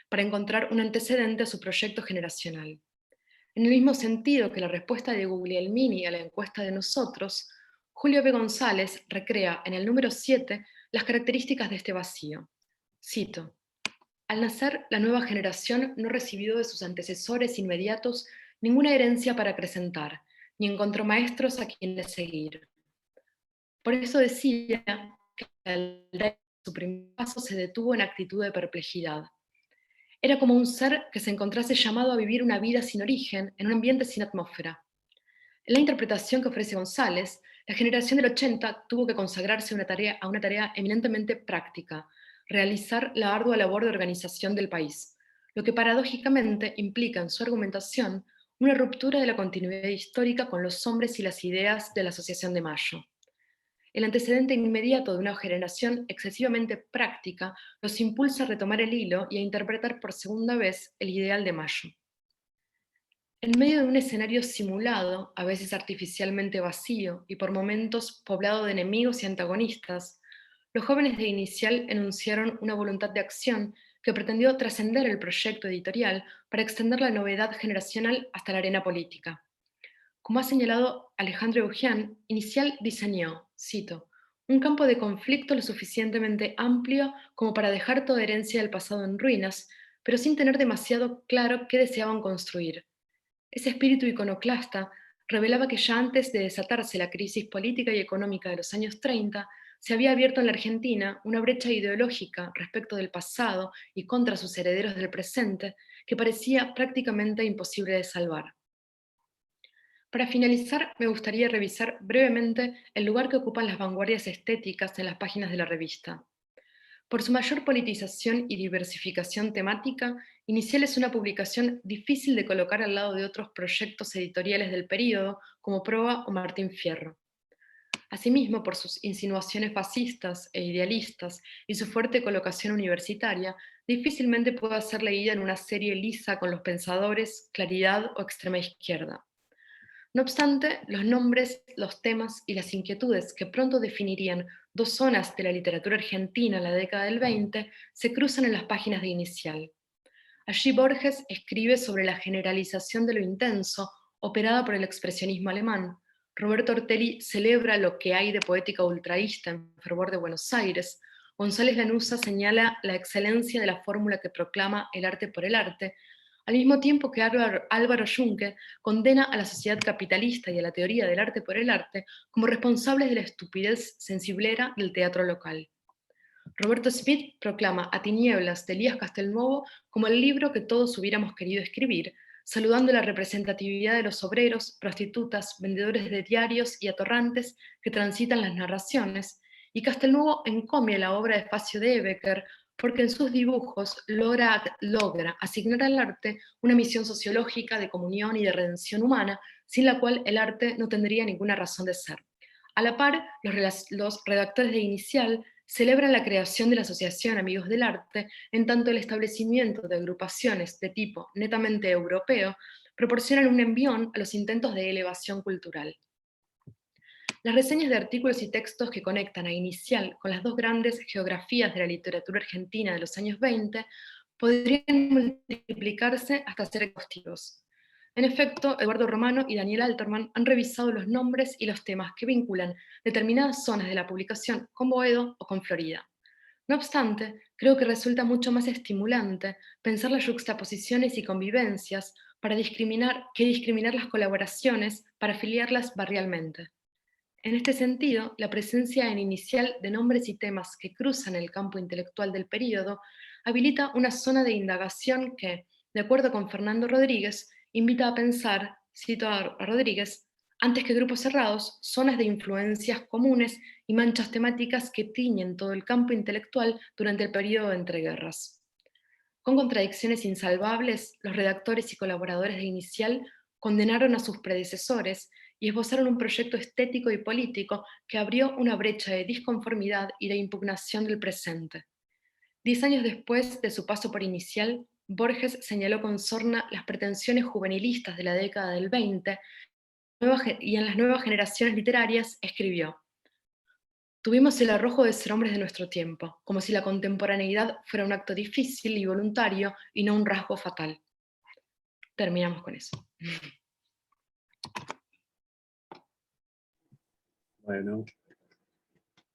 para encontrar un antecedente a su proyecto generacional. En el mismo sentido que la respuesta de Guglielmini a la encuesta de Nosotros, Julio B. González recrea en el número 7 las características de este vacío. Cito: al nacer, la nueva generación no recibió de sus antecesores inmediatos ninguna herencia para acrecentar, ni encontró maestros a quienes seguir. Por eso decía que al dar su primer paso se detuvo en actitud de perplejidad. Era como un ser que se encontrase llamado a vivir una vida sin origen, en un ambiente sin atmósfera. En la interpretación que ofrece González, la generación del 80 tuvo que consagrarse a una tarea eminentemente práctica: realizar la ardua labor de organización del país, lo que paradójicamente implica en su argumentación una ruptura de la continuidad histórica con los hombres y las ideas de la Asociación de Mayo. El antecedente inmediato de una generación excesivamente práctica los impulsa a retomar el hilo y a interpretar por segunda vez el ideal de Mayo. En medio de un escenario simulado, a veces artificialmente vacío y por momentos poblado de enemigos y antagonistas, los jóvenes de Inicial enunciaron una voluntad de acción que pretendió trascender el proyecto editorial para extender la novedad generacional hasta la arena política. Como ha señalado Alejandro Eugen, Inicial diseñó, cito, un campo de conflicto lo suficientemente amplio como para dejar toda herencia del pasado en ruinas, pero sin tener demasiado claro qué deseaban construir. Ese espíritu iconoclasta revelaba que ya antes de desatarse la crisis política y económica de los años 30, se había abierto en la Argentina una brecha ideológica respecto del pasado y contra sus herederos del presente que parecía prácticamente imposible de salvar. Para finalizar, me gustaría revisar brevemente el lugar que ocupan las vanguardias estéticas en las páginas de la revista. Por su mayor politización y diversificación temática, Inicial es una publicación difícil de colocar al lado de otros proyectos editoriales del período, como Proa o Martín Fierro. Asimismo, por sus insinuaciones fascistas e idealistas y su fuerte colocación universitaria, difícilmente puede ser leída en una serie lisa con los pensadores, claridad o extrema izquierda. No obstante, los nombres, los temas y las inquietudes que pronto definirían dos zonas de la literatura argentina en la década del 20 se cruzan en las páginas de Inicial. Allí Borges escribe sobre la generalización de lo intenso, operada por el expresionismo alemán. Roberto Ortelli celebra lo que hay de poética ultraísta en Fervor de Buenos Aires. González Lanuza señala la excelencia de la fórmula que proclama el arte por el arte, al mismo tiempo que Álvaro Junque condena a la sociedad capitalista y a la teoría del arte por el arte como responsables de la estupidez sensiblera del teatro local. Roberto Smith proclama A Tinieblas de Elías Castelnuovo como el libro que todos hubiéramos querido escribir, saludando la representatividad de los obreros, prostitutas, vendedores de diarios y atorrantes que transitan las narraciones, y Castelnuovo encomia la obra de Facio de Ebecker porque en sus dibujos logra asignar al arte una misión sociológica de comunión y de redención humana, sin la cual el arte no tendría ninguna razón de ser. A la par, los redactores de Inicial celebran la creación de la Asociación Amigos del Arte, en tanto el establecimiento de agrupaciones de tipo netamente europeo proporcionan un envión a los intentos de elevación cultural. Las reseñas de artículos y textos que conectan a Inicial con las dos grandes geografías de la literatura argentina de los años 20 podrían multiplicarse hasta ser exhaustivos. En efecto, Eduardo Romano y Daniel Alterman han revisado los nombres y los temas que vinculan determinadas zonas de la publicación con Boedo o con Florida. No obstante, creo que resulta mucho más estimulante pensar las yuxtaposiciones y convivencias que discriminar las colaboraciones para afiliarlas barrialmente. En este sentido, la presencia en Inicial de nombres y temas que cruzan el campo intelectual del período habilita una zona de indagación que, de acuerdo con Fernando Rodríguez, invita a pensar, cito a Rodríguez, antes que grupos cerrados, zonas de influencias comunes y manchas temáticas que tiñen todo el campo intelectual durante el período de entreguerras. Con contradicciones insalvables, los redactores y colaboradores de Inicial condenaron a sus predecesores y esbozaron un proyecto estético y político que abrió una brecha de disconformidad y de impugnación del presente. 10 años después de su paso por Inicial, Borges señaló con sorna las pretensiones juvenilistas de la década del 20 y en las nuevas generaciones literarias escribió: tuvimos el arrojo de ser hombres de nuestro tiempo, como si la contemporaneidad fuera un acto difícil y voluntario y no un rasgo fatal. Terminamos con eso. Bueno,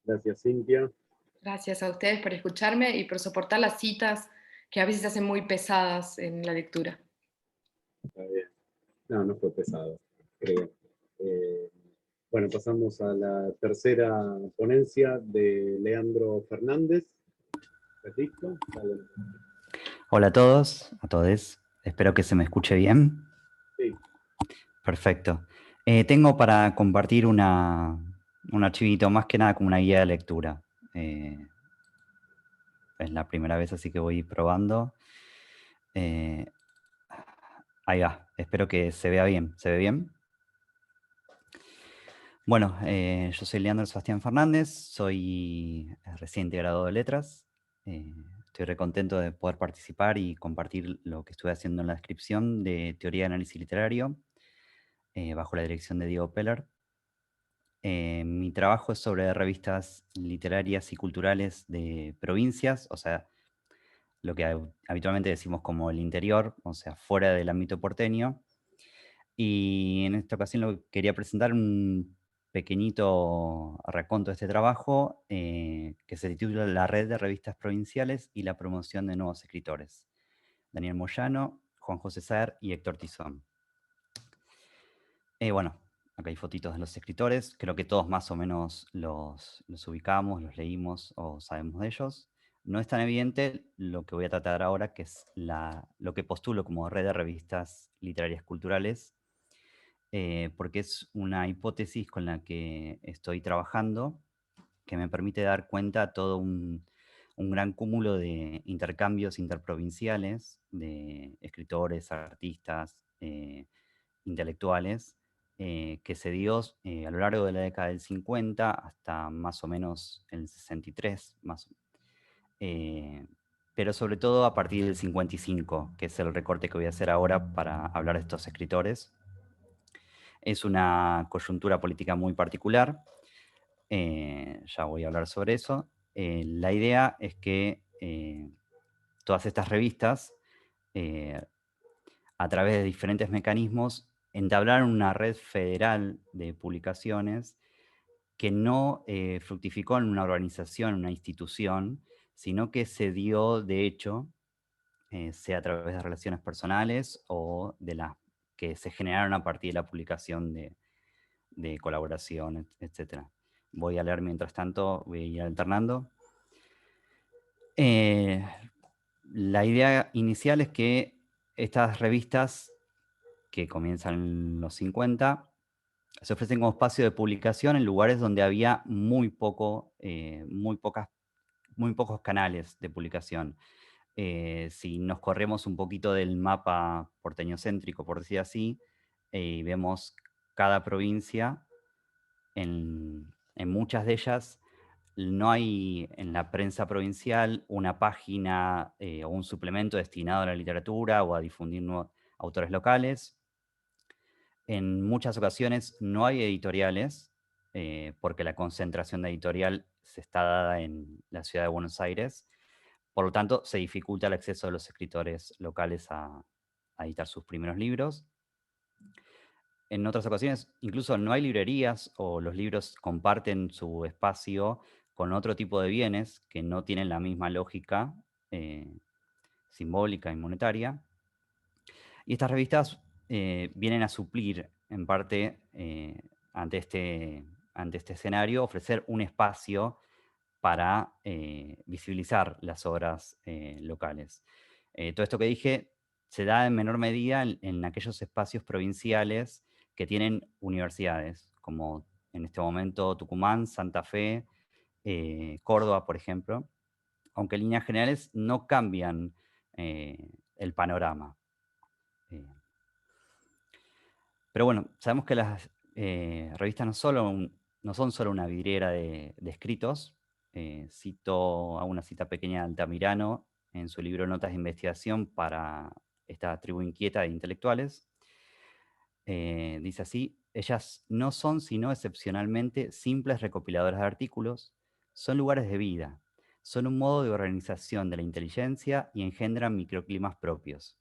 gracias Cintia. Gracias a ustedes por escucharme y por soportar las citas que a veces se hacen muy pesadas en la lectura. Está bien. No, no fue pesado, creo. Bueno, pasamos a la tercera ponencia de Leandro Fernández. ¿Estás listo? Dale. Hola a todos, a todes. Espero que se me escuche bien. Sí. Perfecto. Tengo para compartir un archivito, más que nada como una guía de lectura. Es la primera vez, así que voy probando. Ahí va, espero que se vea bien. ¿Se ve bien? Bueno, yo soy Leandro Sebastián Fernández, soy reciente graduado de Letras. Estoy recontento de poder participar y compartir lo que estuve haciendo en la descripción de Teoría de Análisis Literario, bajo la dirección de Diego Peller. Mi trabajo es sobre revistas literarias y culturales de provincias, o sea, lo que habitualmente decimos como el interior, o sea, fuera del ámbito porteño. Y en esta ocasión quería presentar un pequeñito raconto de este trabajo que se titula La red de revistas provinciales y la promoción de nuevos escritores. Daniel Moyano, Juan José Saer y Héctor Tizón. Bueno, acá hay fotitos de los escritores. Creo que todos más o menos los ubicamos, los leímos o sabemos de ellos. No es tan evidente lo que voy a tratar ahora, que es lo que postulo como red de revistas literarias culturales, porque es una hipótesis con la que estoy trabajando que me permite dar cuenta a todo un gran cúmulo de intercambios interprovinciales de escritores, artistas, intelectuales, que se dio a lo largo de la década del 50 hasta más o menos el 63, pero sobre todo a partir del 55, que es el recorte que voy a hacer ahora para hablar de estos escritores. Es una coyuntura política muy particular, ya voy a hablar sobre eso. La idea es que todas estas revistas, a través de diferentes mecanismos, entablaron una red federal de publicaciones que no fructificó en una organización, una institución, sino que se dio de hecho, sea a través de relaciones personales o de las que se generaron a partir de la publicación de colaboración, etc. Voy a leer mientras tanto, voy a ir alternando. La idea inicial es que estas revistas, que comienzan en los 50, se ofrecen como espacio de publicación en lugares donde había muy pocos canales de publicación. Si nos corremos un poquito del mapa porteñocéntrico, por decir así, y vemos cada provincia, en muchas de ellas no hay en la prensa provincial una página o un suplemento destinado a la literatura o a difundir nuevos autores locales. En muchas ocasiones no hay editoriales, porque la concentración de editorial se está dada en la ciudad de Buenos Aires. Por lo tanto, se dificulta el acceso de los escritores locales a editar sus primeros libros. En otras ocasiones, incluso no hay librerías o los libros comparten su espacio con otro tipo de bienes que no tienen la misma lógica simbólica y monetaria. Y estas revistas vienen a suplir, en parte, ante este escenario, ofrecer un espacio para visibilizar las obras locales. Todo esto que dije se da en menor medida en aquellos espacios provinciales que tienen universidades, como en este momento Tucumán, Santa Fe, Córdoba, por ejemplo, aunque en líneas generales no cambian el panorama. Pero bueno, sabemos que las revistas no son solo una vidriera de escritos. Hago una cita pequeña de Altamirano en su libro Notas de Investigación para esta tribu inquieta de intelectuales. Dice así: ellas no son sino excepcionalmente simples recopiladoras de artículos, son lugares de vida, son un modo de organización de la inteligencia y engendran microclimas propios.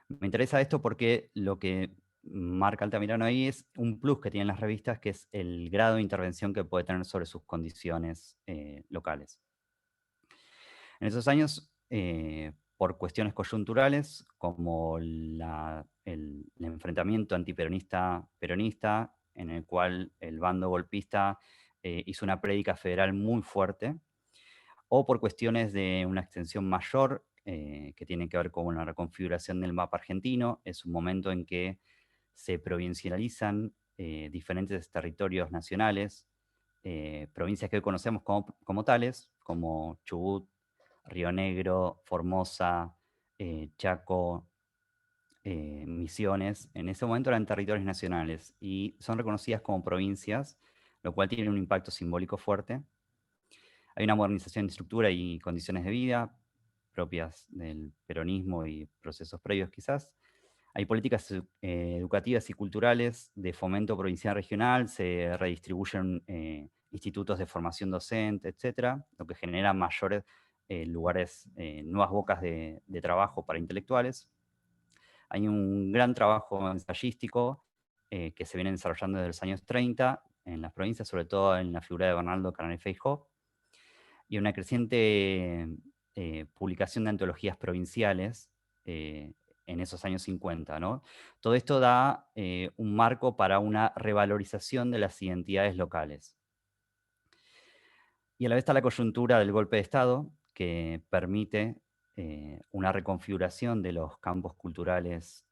Me interesa esto porque lo que marca Altamirano ahí es un plus que tienen las revistas, que es el grado de intervención que puede tener sobre sus condiciones locales. En esos años, por cuestiones coyunturales, como el enfrentamiento antiperonista-peronista, en el cual el bando golpista hizo una prédica federal muy fuerte, o por cuestiones de una extensión mayor que tiene que ver con la reconfiguración del mapa argentino. Es un momento en que se provincializan diferentes territorios nacionales, provincias que hoy conocemos como tales, como Chubut, Río Negro, Formosa, Chaco, Misiones. En ese momento eran territorios nacionales y son reconocidas como provincias, lo cual tiene un impacto simbólico fuerte. Hay una modernización de estructura y condiciones de vida propias del peronismo y procesos previos quizás. Hay políticas educativas y culturales de fomento provincial regional, se redistribuyen institutos de formación docente, etcétera, lo que genera mayores lugares, nuevas bocas de trabajo para intelectuales. Hay un gran trabajo ensayístico que se viene desarrollando desde los años 30 en las provincias, sobre todo en la figura de Bernardo Carnal Feijó, y una creciente publicación de antologías provinciales en esos años 50, ¿no? Todo esto da un marco para una revalorización de las identidades locales. Y a la vez está la coyuntura del golpe de Estado, que permite una reconfiguración de los campos culturales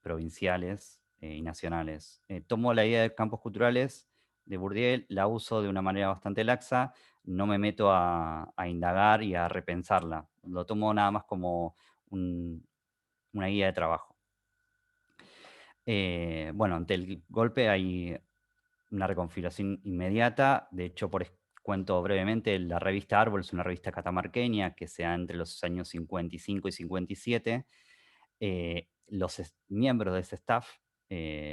provinciales y nacionales. Tomo la idea de campos culturales de Bourdieu, la uso de una manera bastante laxa, no me meto a indagar y a repensarla. Lo tomo nada más como una guía de trabajo. Bueno, ante el golpe hay una reconfiguración inmediata. De hecho, cuento brevemente, la revista Árbol es una revista catamarqueña que se da entre los años 55 y 57. Los miembros de ese staff,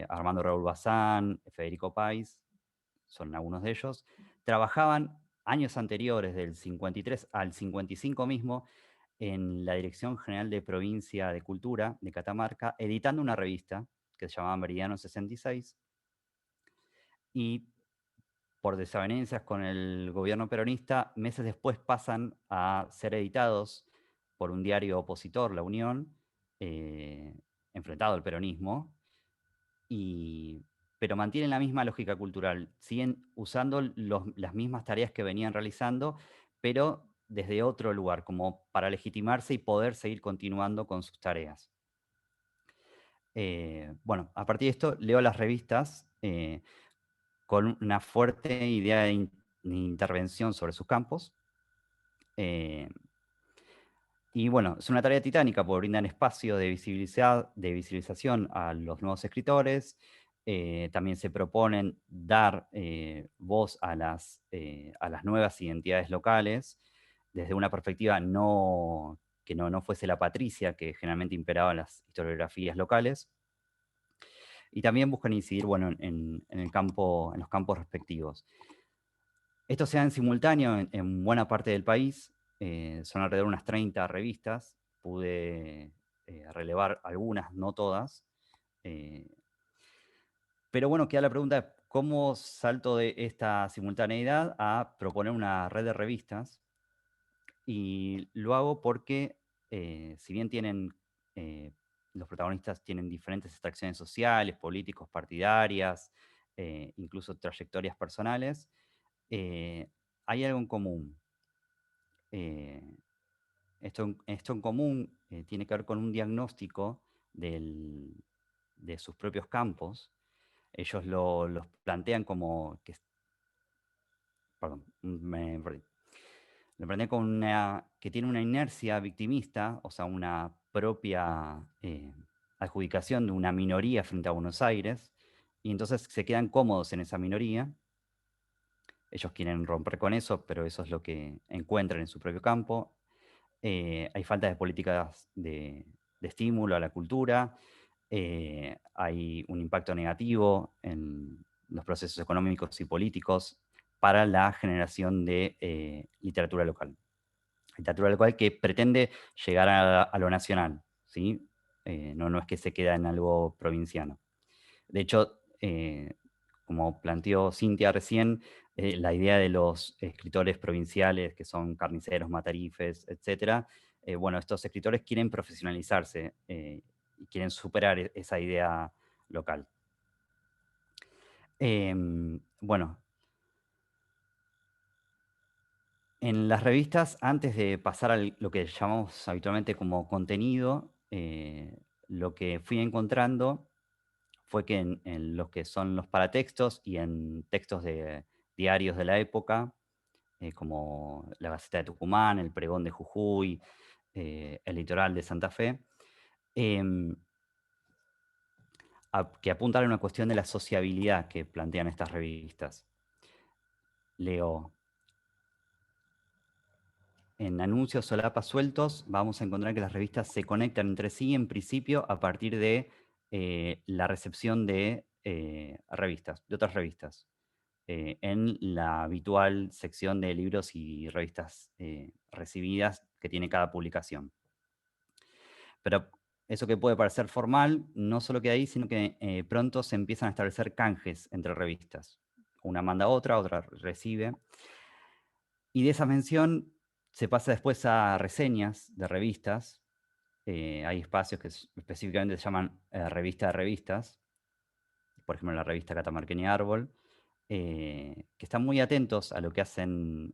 Armando Raúl Bazán, Federico País, son algunos de ellos, trabajaban años anteriores, del 53 al 55 mismo, en la Dirección General de Provincia de Cultura de Catamarca, editando una revista que se llamaba Meridiano 66, y por desavenencias con el gobierno peronista, meses después pasan a ser editados por un diario opositor, La Unión, enfrentado al peronismo, pero mantienen la misma lógica cultural, siguen usando las mismas tareas que venían realizando, pero desde otro lugar, como para legitimarse y poder seguir continuando con sus tareas. Bueno, a partir de esto leo las revistas con una fuerte idea de intervención sobre sus campos. Y bueno, es una tarea titánica porque brindan espacio de visibilización a los nuevos escritores. También se proponen dar voz a las nuevas identidades locales desde una perspectiva que no fuese la patricia que generalmente imperaba en las historiografías locales. Y también buscan incidir, bueno, en los campos respectivos. Esto se da en simultáneo en buena parte del país. Son alrededor de unas 30 revistas. Pude relevar algunas, no todas. Pero bueno, queda la pregunta de cómo salto de esta simultaneidad a proponer una red de revistas. Y lo hago porque, si bien los protagonistas tienen diferentes extracciones sociales, políticos, partidarias, incluso trayectorias personales, hay algo en común. Esto en común tiene que ver con un diagnóstico de sus propios campos. Ellos los plantean como que... Perdón, me perdí. Lo plantean como que tiene una inercia victimista, o sea, una propia adjudicación de una minoría frente a Buenos Aires, y entonces se quedan cómodos en esa minoría. Ellos quieren romper con eso, pero eso es lo que encuentran en su propio campo. Hay falta de políticas de estímulo a la cultura, hay un impacto negativo en los procesos económicos y políticos para la generación de literatura local. Literatura local que pretende llegar a lo nacional, ¿sí? No es que se queda en algo provinciano. De hecho, como planteó Cintia recién, la idea de los escritores provinciales, que son carniceros, matarifes, etc., bueno, estos escritores quieren profesionalizarse y quieren superar esa idea local. Bueno, en las revistas, antes de pasar a lo que llamamos habitualmente como contenido, lo que fui encontrando fue que en los que son los paratextos y en textos de diarios de la época, como la Gaceta de Tucumán, el Pregón de Jujuy, el Litoral de Santa Fe, que apuntan a una cuestión de la sociabilidad que plantean estas revistas. Leo: en anuncios solapas sueltos vamos a encontrar que las revistas se conectan entre sí en principio a partir de la recepción de revistas, de otras revistas, en la habitual sección de libros y revistas recibidas que tiene cada publicación. Pero eso que puede parecer formal, no solo queda ahí, sino que pronto se empiezan a establecer canjes entre revistas. Una manda a otra, otra recibe. Y de esa mención se pasa después a reseñas de revistas. Hay espacios que específicamente se llaman revista de revistas. Por ejemplo, la revista Catamarqueña Árbol, que están muy atentos a lo que hacen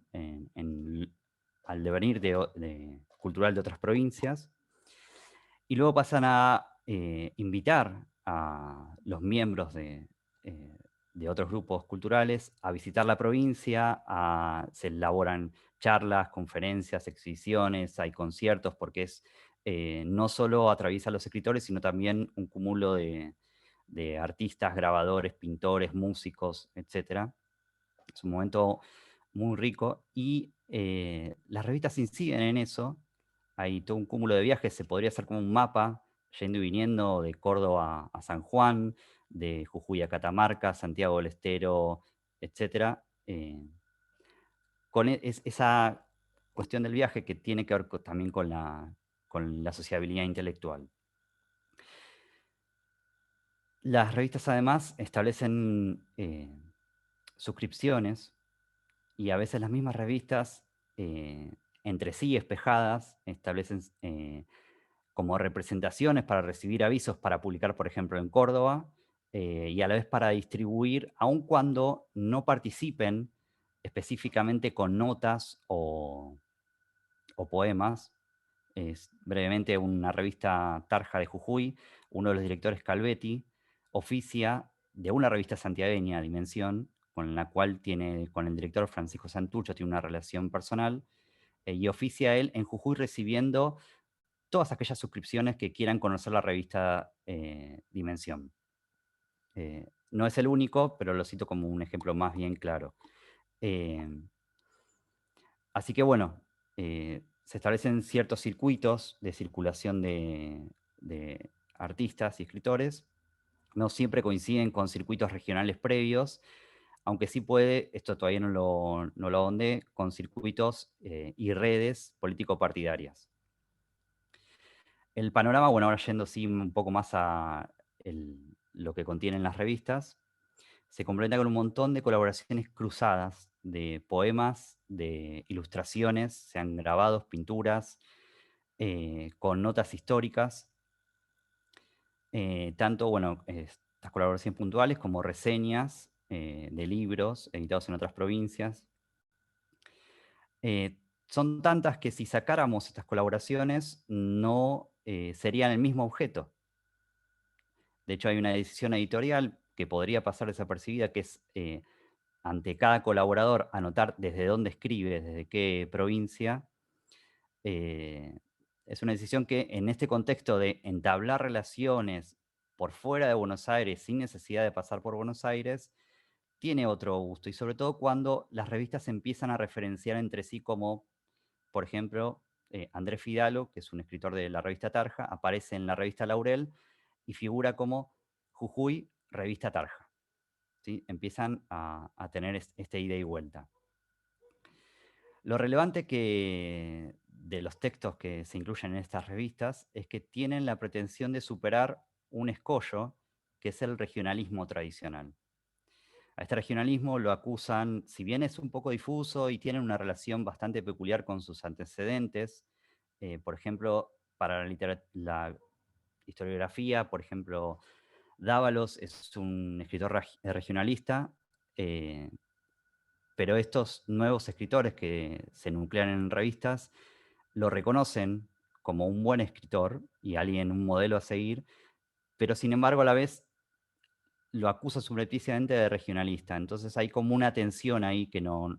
al devenir cultural de otras provincias. Y luego pasan a invitar a los miembros de otros grupos culturales a visitar la provincia, se elaboran charlas, conferencias, exhibiciones, hay conciertos, porque no solo atraviesa a los escritores, sino también un cúmulo de artistas, grabadores, pintores, músicos, etc. Es un momento muy rico y las revistas inciden en eso. Hay todo un cúmulo de viajes, se podría hacer como un mapa, yendo y viniendo de Córdoba a San Juan, de Jujuy a Catamarca, Santiago del Estero, etc. Con esa cuestión del viaje que tiene que ver también con la sociabilidad intelectual. Las revistas además establecen suscripciones y a veces las mismas revistas entre sí espejadas establecen como representaciones para recibir avisos para publicar, por ejemplo, en Córdoba, y a la vez para distribuir, aun cuando no participen específicamente con notas o poemas. Brevemente, una revista Tarja de Jujuy, uno de los directores, Calvetti, oficia de una revista santiagueña, Dimensión, con la cual con el director Francisco Santucho tiene una relación personal, y oficia él en Jujuy recibiendo todas aquellas suscripciones que quieran conocer la revista Dimensión. No es el único, pero lo cito como un ejemplo más bien claro. Así que bueno, se establecen ciertos circuitos de circulación de artistas y escritores. No siempre coinciden con circuitos regionales previos, aunque sí puede, esto todavía no lo ahondé, con circuitos y redes político-partidarias. El panorama, bueno, ahora yendo sí un poco más a lo que contienen las revistas, se completa con un montón de colaboraciones cruzadas de poemas, de ilustraciones, sean grabados, pinturas, con notas históricas, tanto, bueno, estas colaboraciones puntuales como reseñas de libros editados en otras provincias. Son tantas que si sacáramos estas colaboraciones no serían el mismo objeto. De hecho, hay una decisión editorial que podría pasar desapercibida, que es ante cada colaborador anotar desde dónde escribe, desde qué provincia. Es una decisión que en este contexto de entablar relaciones por fuera de Buenos Aires sin necesidad de pasar por Buenos Aires, tiene otro gusto, y sobre todo cuando las revistas empiezan a referenciar entre sí como, por ejemplo, Andrés Fidalo, que es un escritor de la revista Tarja, aparece en la revista Laurel y figura como Jujuy, revista Tarja. ¿Sí? Empiezan a tener este ida y vuelta. Lo relevante de los textos que se incluyen en estas revistas es que tienen la pretensión de superar un escollo que es el regionalismo tradicional. A este regionalismo lo acusan, si bien es un poco difuso y tiene una relación bastante peculiar con sus antecedentes, por ejemplo, para la historiografía, por ejemplo, Dávalos es un escritor regionalista, pero estos nuevos escritores que se nuclean en revistas lo reconocen como un buen escritor y un modelo a seguir, pero sin embargo a la vez lo acusa subrepticiamente de regionalista. Entonces hay como una tensión ahí que no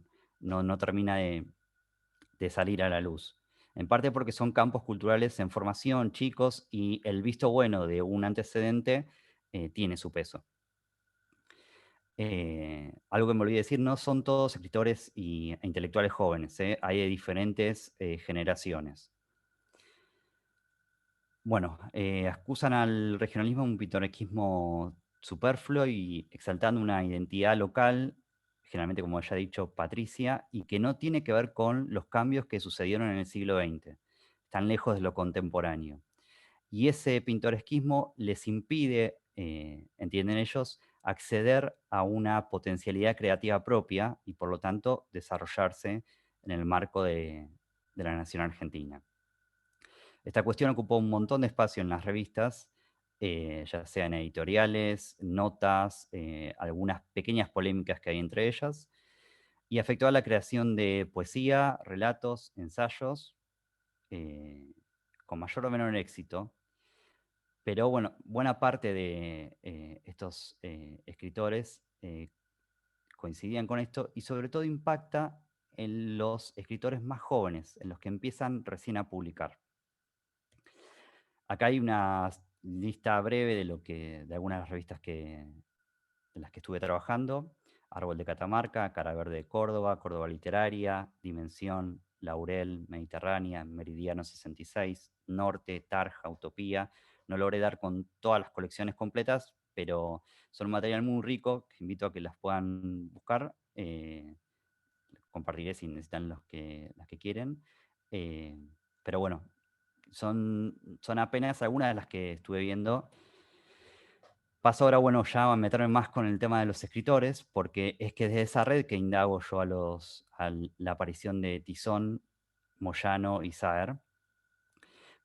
termina de salir a la luz. En parte porque son campos culturales en formación, chicos, y el visto bueno de un antecedente tiene su peso. Algo que me olvidé decir, no son todos escritores e intelectuales jóvenes, hay de diferentes generaciones. Bueno, acusan al regionalismo un pintoresquismo superfluo y exaltando una identidad local, generalmente, como ya he dicho, patricia, y que no tiene que ver con los cambios que sucedieron en el siglo XX. Están lejos de lo contemporáneo. y ese pintoresquismo les impide, entienden ellos, acceder a una potencialidad creativa propia y por lo tanto desarrollarse en el marco de la nación argentina. Esta cuestión ocupó un montón de espacio en las revistas, ya sea en editoriales, notas, algunas pequeñas polémicas que hay entre ellas, y afectó a la creación de poesía, relatos, ensayos, con mayor o menor éxito. Pero bueno, buena parte de estos escritores coincidían con esto y sobre todo impacta en los escritores más jóvenes, en los que empiezan recién a publicar. Acá hay una lista breve de algunas de las revistas en las que estuve trabajando: Árbol de Catamarca, Cara Verde de Córdoba, Córdoba Literaria, Dimensión, Laurel, Mediterránea, Meridiano 66, Norte, Tarja, Utopía. No logré dar con todas las colecciones completas, pero son un material muy rico que invito a que las puedan buscar. Compartiré si necesitan las que quieren. Pero bueno, son apenas algunas de las que estuve viendo. Paso ahora, bueno, ya a meterme más con el tema de los escritores, porque es que desde esa red que indago yo a la aparición de Tizón, Moyano y Saer,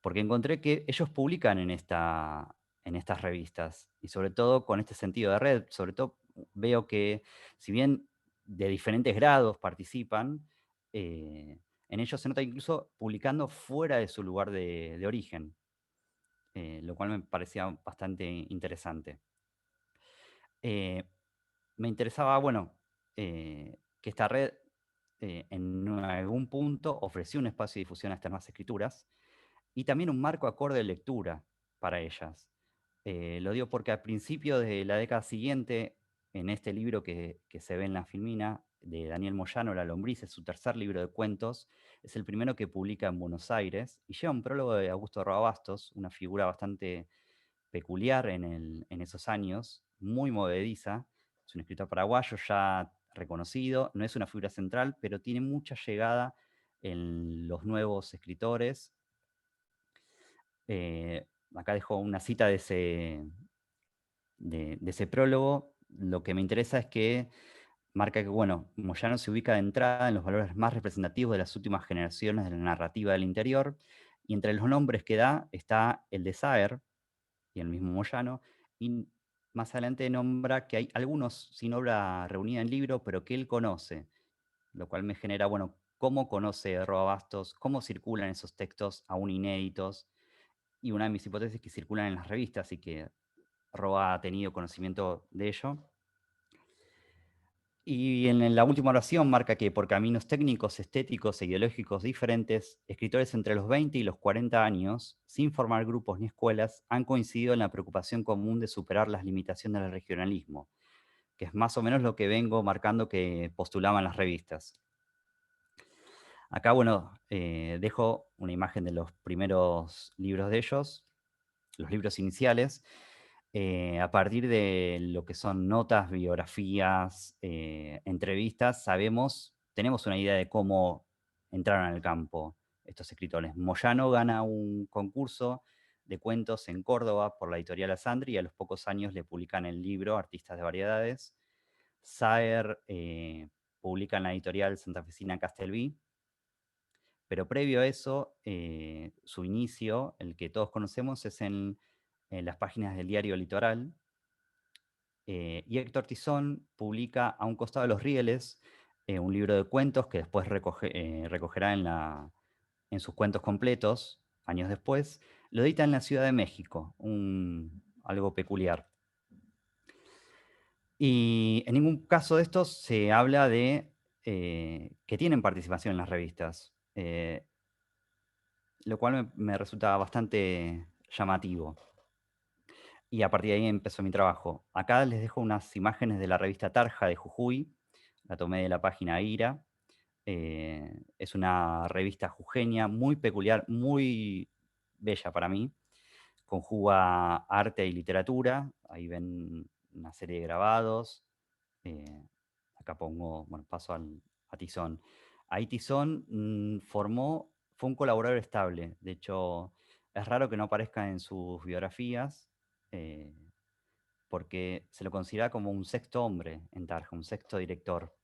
porque encontré que ellos publican en estas revistas, y sobre todo con este sentido de red. Sobre todo veo que, si bien de diferentes grados participan, en ellos se nota incluso publicando fuera de su lugar de origen, lo cual me parecía bastante interesante. Me interesaba, bueno, que esta red en algún punto ofreció un espacio de difusión a estas nuevas escrituras y también un marco acorde de lectura para ellas. Lo digo porque al principio de la década siguiente, en este libro que se ve en la filmina, de Daniel Moyano, La lombriz, es su tercer libro de cuentos, es el primero que publica en Buenos Aires, y lleva un prólogo de Augusto Roa Bastos, una figura bastante peculiar en esos años, muy movediza. Es un escritor paraguayo ya reconocido, no es una figura central, pero tiene mucha llegada en los nuevos escritores. Acá dejo una cita de ese prólogo. Lo que me interesa es que marca que, bueno, Moyano se ubica de entrada en los valores más representativos de las últimas generaciones de la narrativa del interior, y entre los nombres que da está el de Saer y el mismo Moyano, y más adelante nombra que hay algunos sin obra reunida en libro, pero que él conoce, lo cual me genera, bueno, cómo conoce Roa Bastos, cómo circulan esos textos aún inéditos, y una de mis hipótesis es que circulan en las revistas y que Roa ha tenido conocimiento de ello. Y en la última oración marca que por caminos técnicos, estéticos e ideológicos diferentes, escritores entre los 20 y los 40 años, sin formar grupos ni escuelas, han coincidido en la preocupación común de superar las limitaciones del regionalismo, que es más o menos lo que vengo marcando que postulaban las revistas. Acá, bueno, dejo una imagen de los primeros libros de ellos, los libros iniciales. A partir de lo que son notas, biografías, entrevistas, tenemos una idea de cómo entraron al campo estos escritores. Moyano gana un concurso de cuentos en Córdoba por la editorial Asandri, y a los pocos años le publican el libro Artistas de Variedades. Saer publica en la editorial santafesina Castelví, pero previo a eso, su inicio, el que todos conocemos, es en las páginas del diario Litoral. Y Héctor Tizón publica A un costado de los rieles, un libro de cuentos que después recogerá en sus cuentos completos, años después. Lo edita en la Ciudad de México, algo peculiar. Y en ningún caso de estos se habla de que tienen participación en las revistas, lo cual me resulta bastante llamativo. Y a partir de ahí empezó mi trabajo. Acá les dejo unas imágenes de la revista Tarja de Jujuy, la tomé de la página IRA. Es una revista jujeña muy peculiar, muy bella para mí. Conjuga arte y literatura. Ahí ven una serie de grabados. Acá pongo, bueno, paso a Tizón. Ahí Tizón fue un colaborador estable. De hecho, Es raro que no aparezca en sus biografías, porque se lo considera como un sexto hombre en Tarja, un sexto director.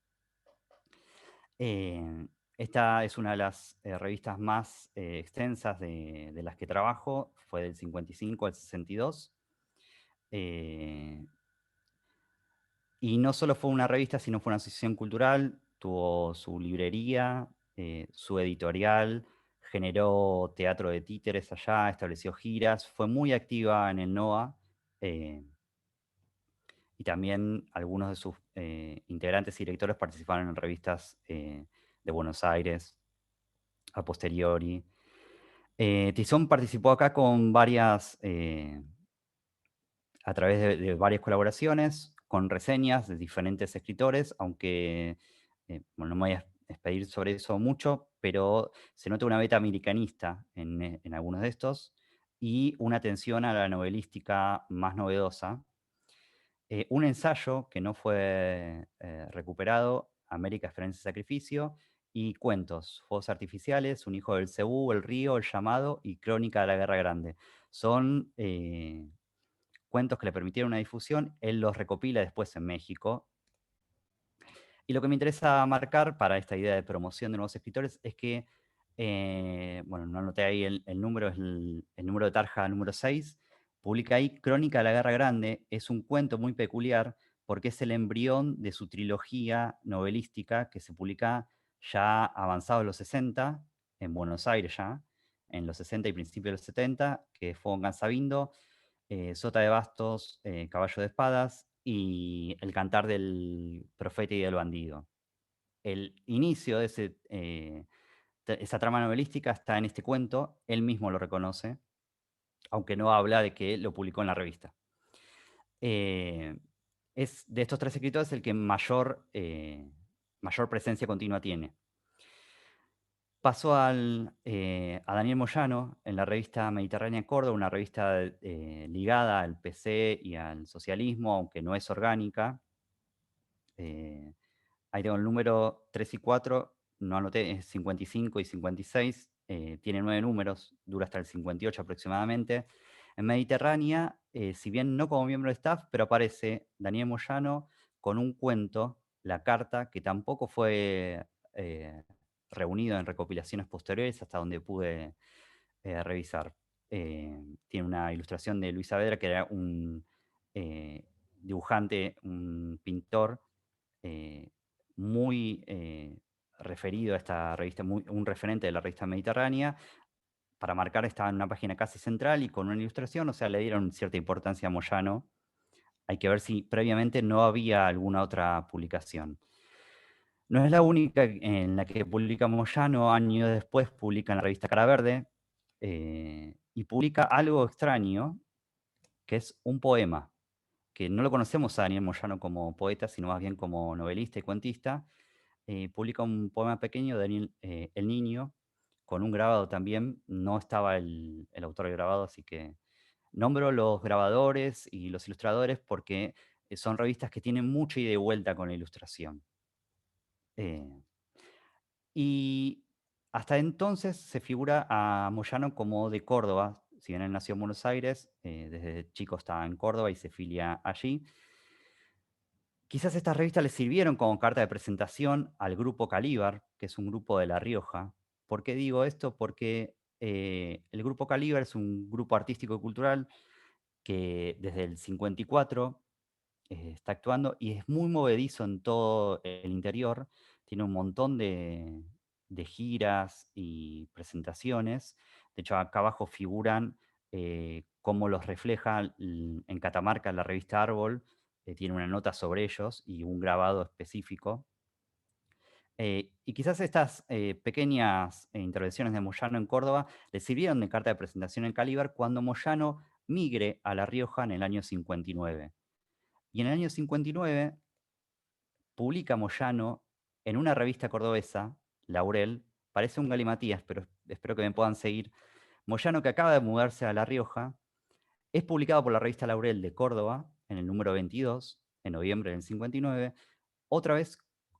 Esta es una de las revistas más extensas de las que trabajo, fue del 55 al 62. Y no solo fue una revista, sino fue una asociación cultural, tuvo su librería, su editorial, generó teatro de títeres allá, estableció giras, fue muy activa en el NOA, y también algunos de sus integrantes y directores participaron en revistas de Buenos Aires, a posteriori. Tizón participó acá con varias, a través de varias colaboraciones, con reseñas de diferentes escritores, aunque bueno, no me voy a expedir sobre eso mucho, pero se nota una beta americanista en algunos de estos, y una atención a la novelística más novedosa. Un ensayo que no fue recuperado, América, Esperanza y Sacrificio, y cuentos, Fuegos Artificiales, Un hijo del Cebú, El río, El llamado y Crónica de la Guerra Grande. Son cuentos que le permitieron una difusión, él los recopila después en México. Y lo que me interesa marcar para esta idea de promoción de nuevos escritores es que, bueno, no anoté ahí el número, es el número de Tarja número 6, publica ahí Crónica de la Guerra Grande, es un cuento muy peculiar porque es el embrión de su trilogía novelística que se publica ya avanzados los 60, en Buenos Aires ya, en los 60 y principios de los 70, que fue Fuego en Cansabindo, Sota de Bastos, Caballo de Espadas y El cantar del profeta y del bandido. El inicio de esa trama novelística está en este cuento, él mismo lo reconoce, aunque no habla de que lo publicó en la revista. Es de estos tres escritores el que mayor presencia continua tiene. Pasó a Daniel Moyano en la revista Mediterránea Córdoba, una revista ligada al PC y al socialismo, aunque no es orgánica. Ahí tengo el número 3 y 4, no anoté, es 55 y 56, tiene 9 números, dura hasta el 58 aproximadamente. En Mediterránea, si bien no como miembro de staff, pero aparece Daniel Moyano con un cuento, La Carta, que tampoco fue reunido en recopilaciones posteriores hasta donde pude revisar. Tiene una ilustración de Luis Saavedra, que era un dibujante, un pintor muy referido a esta revista, un referente de la revista Mediterránea. Para marcar, estaba en una página casi central y con una ilustración, o sea, le dieron cierta importancia a Moyano. Hay que ver si previamente no había alguna otra publicación. No es la única en la que publica Moyano, años después publica en la revista Cara Verde, y publica algo extraño, que es un poema, que no lo conocemos a Daniel Moyano como poeta, sino más bien como novelista y cuentista. Publica un poema pequeño, Daniel, El Niño, con un grabado también. No estaba el autor del grabado, así que nombro los grabadores y los ilustradores porque son revistas que tienen mucha ida y vuelta con la ilustración. Y hasta entonces se figura a Moyano como de Córdoba. Si bien él nació en Buenos Aires, desde chico estaba en Córdoba y se filia allí. Quizás estas revistas le sirvieron como carta de presentación al grupo Calíbar, que es un grupo de La Rioja. ¿Por qué digo esto? Porque el grupo Calíbar es un grupo artístico y cultural que desde el 54 está actuando y es muy movedizo en todo el interior. Tiene un montón de giras y presentaciones. De hecho, acá abajo figuran cómo los refleja en Catamarca, la revista Árbol. Tiene una nota sobre ellos y un grabado específico. Y quizás estas pequeñas intervenciones de Moyano en Córdoba le sirvieron de carta de presentación en Calíbar cuando Moyano migre a La Rioja en el año 59. Y en el año 59 publica Moyano en una revista cordobesa, Laurel, parece un galimatías, pero espero que me puedan seguir. Moyano, que acaba de mudarse a La Rioja, es publicado por la revista Laurel de Córdoba, en el número 22, en noviembre del 59, otra vez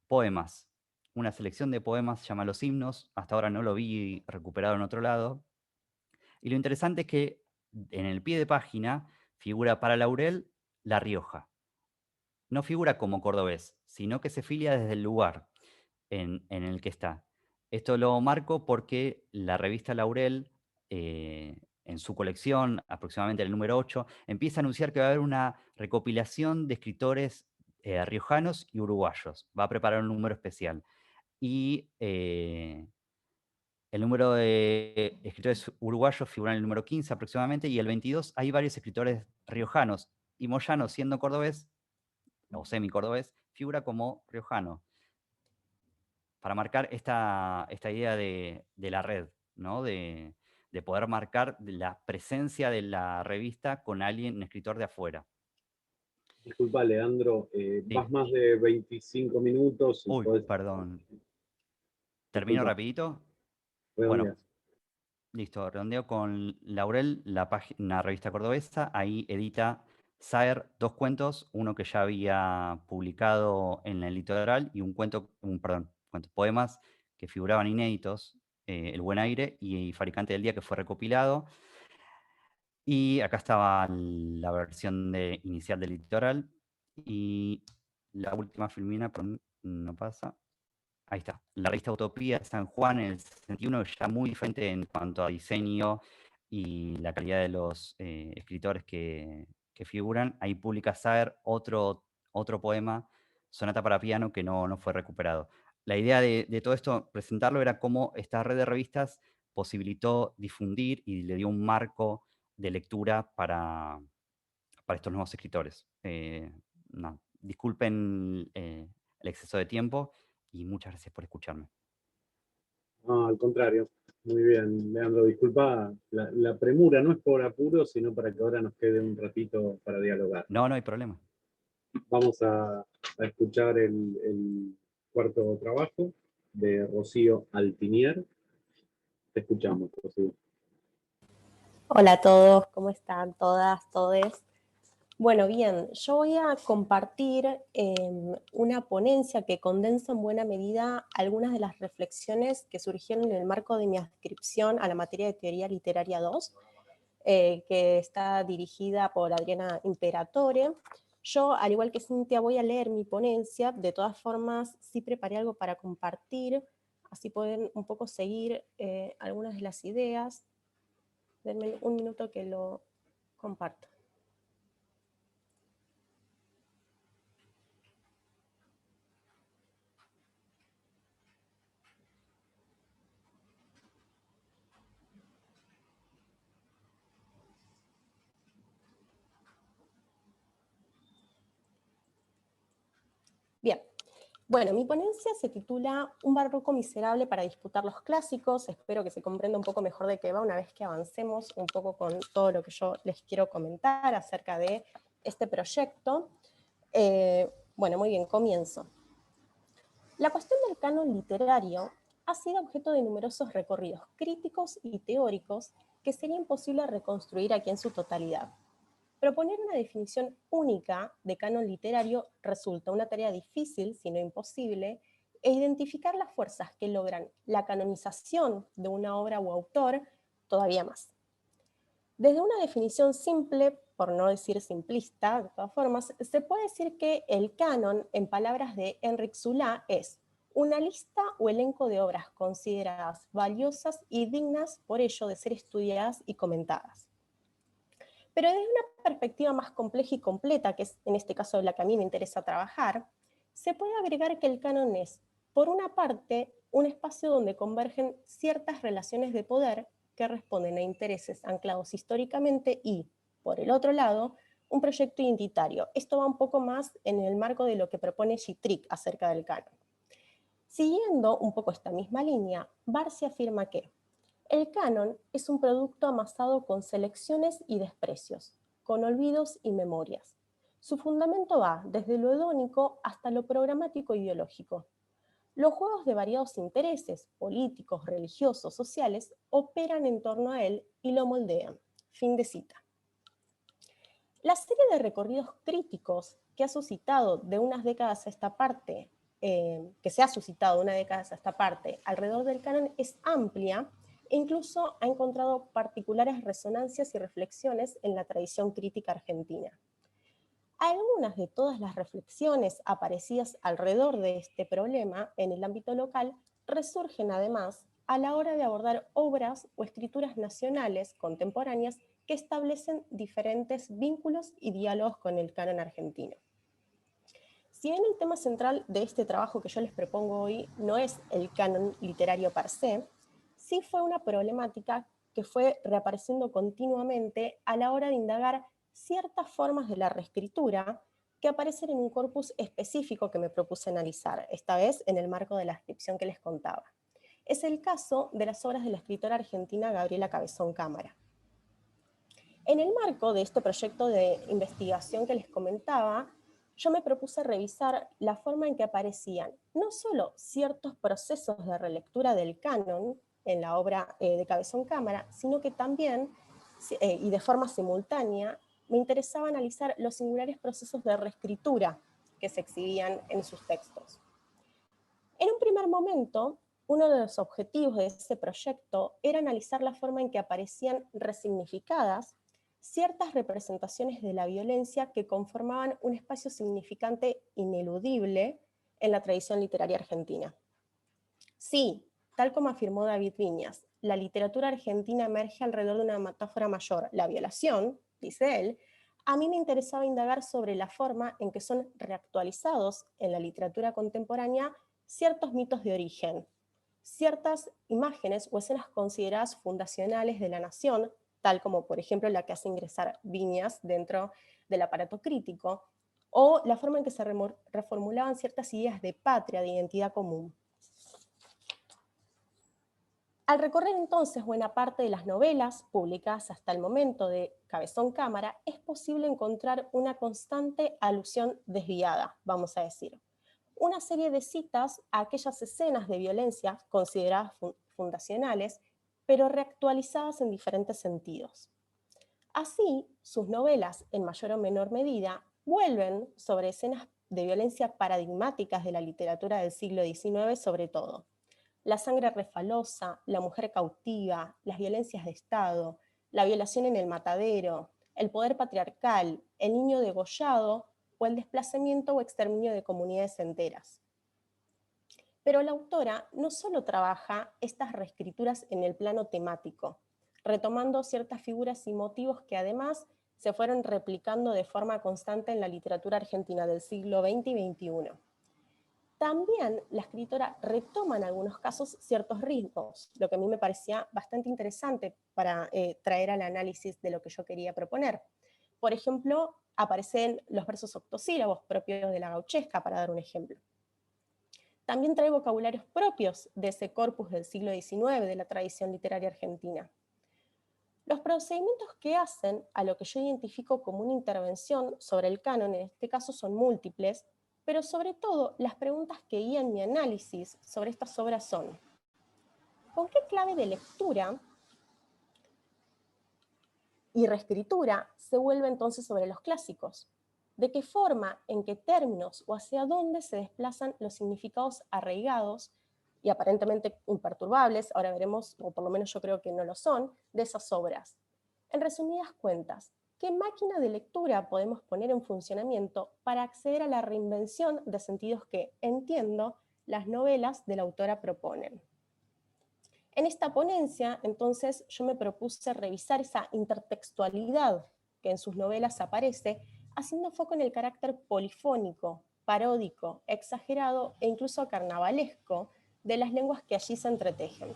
poemas. Una selección de poemas se llama Los Himnos, hasta ahora no lo vi recuperado en otro lado. Y lo interesante es que en el pie de página figura para Laurel La Rioja. No figura como cordobés, sino que se filia desde el lugar en el que está. Esto lo marco porque la revista Laurel, en su colección, aproximadamente el número 8, empieza a anunciar que va a haber una recopilación de escritores riojanos y uruguayos. Va a preparar un número especial. Y el número de escritores uruguayos figura en el número 15 aproximadamente, y el 22 hay varios escritores riojanos. Y Moyano, siendo cordobés, o semi-cordobés, figura como riojano, para marcar esta idea de la red, ¿no? De poder marcar la presencia de la revista con alguien, un escritor de afuera. Disculpa, Leandro, Sí. vas más de 25 minutos. Y Uy, podés... perdón. ¿Termino Disculpa, rapidito? redondeas. Bueno, listo. Redondeo con Laurel, una revista cordobesa. Ahí edita Saer 2 cuentos, uno que ya había publicado en el Litoral y cuentos, poemas que figuraban inéditos, El Buen Aire y Fabricante del Día, que fue recopilado. Y acá estaba la versión inicial del Litoral. Y la última filmina, perdón, no pasa. Ahí está. La revista Utopía de San Juan en el 61, ya muy diferente en cuanto a diseño y la calidad de los escritores que figuran. Ahí publica Saer otro poema, Sonata para piano, que no fue recuperado. La idea de todo esto, presentarlo, era cómo esta red de revistas posibilitó difundir y le dio un marco de lectura para estos nuevos escritores. No, disculpen el exceso de tiempo y muchas gracias por escucharme. No, al contrario. Muy bien, Leandro, disculpa la premura, no es por apuro, sino para que ahora nos quede un ratito para dialogar. No hay problema. Vamos a escuchar el cuarto trabajo de Rocío Altinier. Te escuchamos, Rocío. Hola a todos, ¿cómo están todas, todes? Bueno, bien, yo voy a compartir una ponencia que condensa en buena medida algunas de las reflexiones que surgieron en el marco de mi adscripción a la materia de Teoría Literaria 2, que está dirigida por Adriana Imperatore. Yo, al igual que Cintia, voy a leer mi ponencia. De todas formas, sí preparé algo para compartir, así pueden un poco seguir algunas de las ideas. Denme un minuto que lo comparto. Bien, bueno, mi ponencia se titula Un barroco miserable para disputar los clásicos. Espero que se comprenda un poco mejor de qué va una vez que avancemos un poco con todo lo que yo les quiero comentar acerca de este proyecto. Bueno, muy bien, comienzo. La cuestión del canon literario ha sido objeto de numerosos recorridos críticos y teóricos que sería imposible reconstruir aquí en su totalidad. Proponer una definición única de canon literario resulta una tarea difícil, si no imposible, e identificar las fuerzas que logran la canonización de una obra o autor todavía más. Desde una definición simple, por no decir simplista, de todas formas, se puede decir que el canon, en palabras de Enric Zulá, es una lista o elenco de obras consideradas valiosas y dignas por ello de ser estudiadas y comentadas. Pero desde una perspectiva más compleja y completa, que es en este caso la que a mí me interesa trabajar, se puede agregar que el canon es, por una parte, un espacio donde convergen ciertas relaciones de poder que responden a intereses anclados históricamente y, por el otro lado, un proyecto identitario. Esto va un poco más en el marco de lo que propone Gittrick acerca del canon. Siguiendo un poco esta misma línea, Barsi afirma que el canon es un producto amasado con selecciones y desprecios, con olvidos y memorias. Su fundamento va desde lo hedónico hasta lo programático ideológico. Los juegos de variados intereses, políticos, religiosos, sociales, operan en torno a él y lo moldean. Fin de cita. La serie de recorridos críticos que ha suscitado de unas décadas a esta parte, alrededor del canon es amplia e incluso ha encontrado particulares resonancias y reflexiones en la tradición crítica argentina. Algunas de todas las reflexiones aparecidas alrededor de este problema en el ámbito local resurgen además a la hora de abordar obras o escrituras nacionales contemporáneas que establecen diferentes vínculos y diálogos con el canon argentino. Si bien el tema central de este trabajo que yo les propongo hoy no es el canon literario per se, sí fue una problemática que fue reapareciendo continuamente a la hora de indagar ciertas formas de la reescritura que aparecen en un corpus específico que me propuse analizar, esta vez en el marco de la descripción que les contaba. Es el caso de las obras de la escritora argentina Gabriela Cabezón Cámara. En el marco de este proyecto de investigación que les comentaba, yo me propuse revisar la forma en que aparecían no solo ciertos procesos de relectura del canon en la obra de Cabezón Cámara, sino que también, y de forma simultánea, me interesaba analizar los singulares procesos de reescritura que se exhibían en sus textos. En un primer momento, uno de los objetivos de ese proyecto era analizar la forma en que aparecían resignificadas ciertas representaciones de la violencia que conformaban un espacio significante ineludible en la tradición literaria argentina. Sí, tal como afirmó David Viñas, la literatura argentina emerge alrededor de una metáfora mayor, la violación, dice él. A mí me interesaba indagar sobre la forma en que son reactualizados en la literatura contemporánea ciertos mitos de origen, ciertas imágenes o escenas consideradas fundacionales de la nación, tal como por ejemplo la que hace ingresar Viñas dentro del aparato crítico, o la forma en que se reformulaban ciertas ideas de patria, de identidad común. Al recorrer entonces buena parte de las novelas publicadas hasta el momento de Cabezón Cámara, es posible encontrar una constante alusión desviada, vamos a decir. Una serie de citas a aquellas escenas de violencia consideradas fundacionales, pero reactualizadas en diferentes sentidos. Así, sus novelas, en mayor o menor medida, vuelven sobre escenas de violencia paradigmáticas de la literatura del siglo XIX sobre todo. La sangre refalosa, la mujer cautiva, las violencias de Estado, la violación en el matadero, el poder patriarcal, el niño degollado o el desplazamiento o exterminio de comunidades enteras. Pero la autora no solo trabaja estas reescrituras en el plano temático, retomando ciertas figuras y motivos que además se fueron replicando de forma constante en la literatura argentina del siglo XX y XXI. También la escritora retoma en algunos casos ciertos ritmos, lo que a mí me parecía bastante interesante para traer al análisis de lo que yo quería proponer. Por ejemplo, aparecen los versos octosílabos propios de la gauchesca, para dar un ejemplo. También trae vocabularios propios de ese corpus del siglo XIX, de la tradición literaria argentina. Los procedimientos que hacen a lo que yo identifico como una intervención sobre el canon, en este caso son múltiples, pero sobre todo las preguntas que guían mi análisis sobre estas obras son: ¿con qué clave de lectura y reescritura se vuelve entonces sobre los clásicos? ¿De qué forma, en qué términos o hacia dónde se desplazan los significados arraigados y aparentemente imperturbables, ahora veremos, o por lo menos yo creo que no lo son, de esas obras? En resumidas cuentas, ¿qué máquina de lectura podemos poner en funcionamiento para acceder a la reinvención de sentidos que, entiendo, las novelas de la autora proponen? En esta ponencia, entonces, yo me propuse revisar esa intertextualidad que en sus novelas aparece, haciendo foco en el carácter polifónico, paródico, exagerado e incluso carnavalesco de las lenguas que allí se entretejen.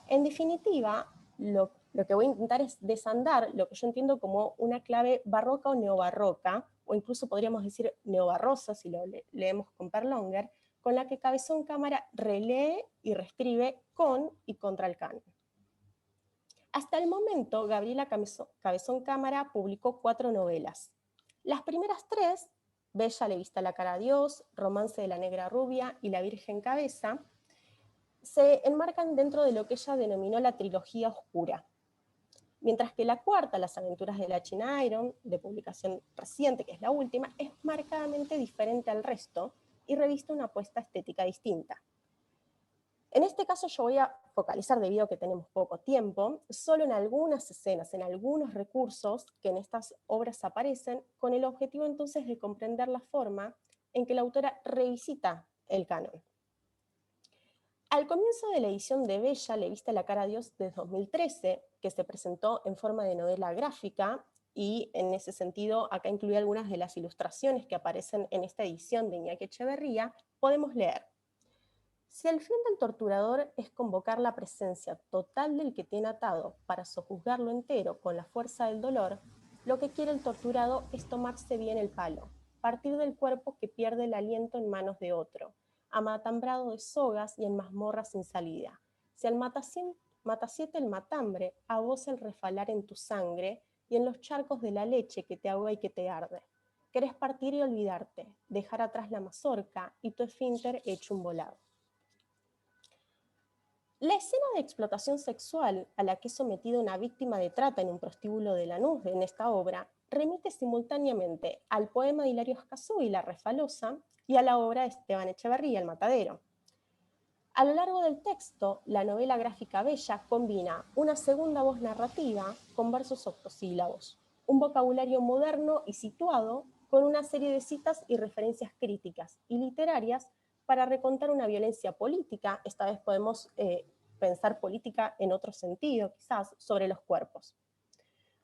En definitiva, lo que voy a intentar es desandar lo que yo entiendo como una clave barroca o neobarroca, o incluso podríamos decir neobarrosa, si lo leemos con Perlonger, con la que Cabezón Cámara relee y reescribe con y contra el canon. Hasta el momento, Gabriela Cabezón Cámara publicó 4 novelas. Las primeras 3, Bella le viste la cara a Dios, Romance de la negra rubia y La Virgen Cabeza, se enmarcan dentro de lo que ella denominó la trilogía oscura. Mientras que la cuarta, Las aventuras de la China Iron, de publicación reciente, que es la última, es marcadamente diferente al resto y reviste una apuesta estética distinta. En este caso yo voy a focalizar debido a que tenemos poco tiempo, solo en algunas escenas, en algunos recursos que en estas obras aparecen, con el objetivo entonces de comprender la forma en que la autora revisita el canon. Al comienzo de la edición de Bella, Le viste la cara a Dios de 2013, que se presentó en forma de novela gráfica, y en ese sentido acá incluí algunas de las ilustraciones que aparecen en esta edición de Iñaki Echeverría, podemos leer: si el fin del torturador es convocar la presencia total del que tiene atado para sojuzgarlo entero con la fuerza del dolor, lo que quiere el torturado es tomarse bien el palo, partir del cuerpo que pierde el aliento en manos de otro, amatambrado de sogas y en mazmorras sin salida. Si al matasiete el matambre, a vos el refalar en tu sangre y en los charcos de la leche que te ahoga y que te arde. Querés partir y olvidarte, dejar atrás la mazorca y tu esfínter hecho un volado. La escena de explotación sexual a la que es sometida una víctima de trata en un prostíbulo de Lanús en esta obra remite simultáneamente al poema de Hilario Escazú, La Refalosa, y a la obra de Esteban Echeverría, El Matadero. A lo largo del texto, la novela gráfica Bella combina una segunda voz narrativa con versos octosílabos, un vocabulario moderno y situado con una serie de citas y referencias críticas y literarias para recontar una violencia política, esta vez podemos pensar política en otro sentido, quizás, sobre los cuerpos.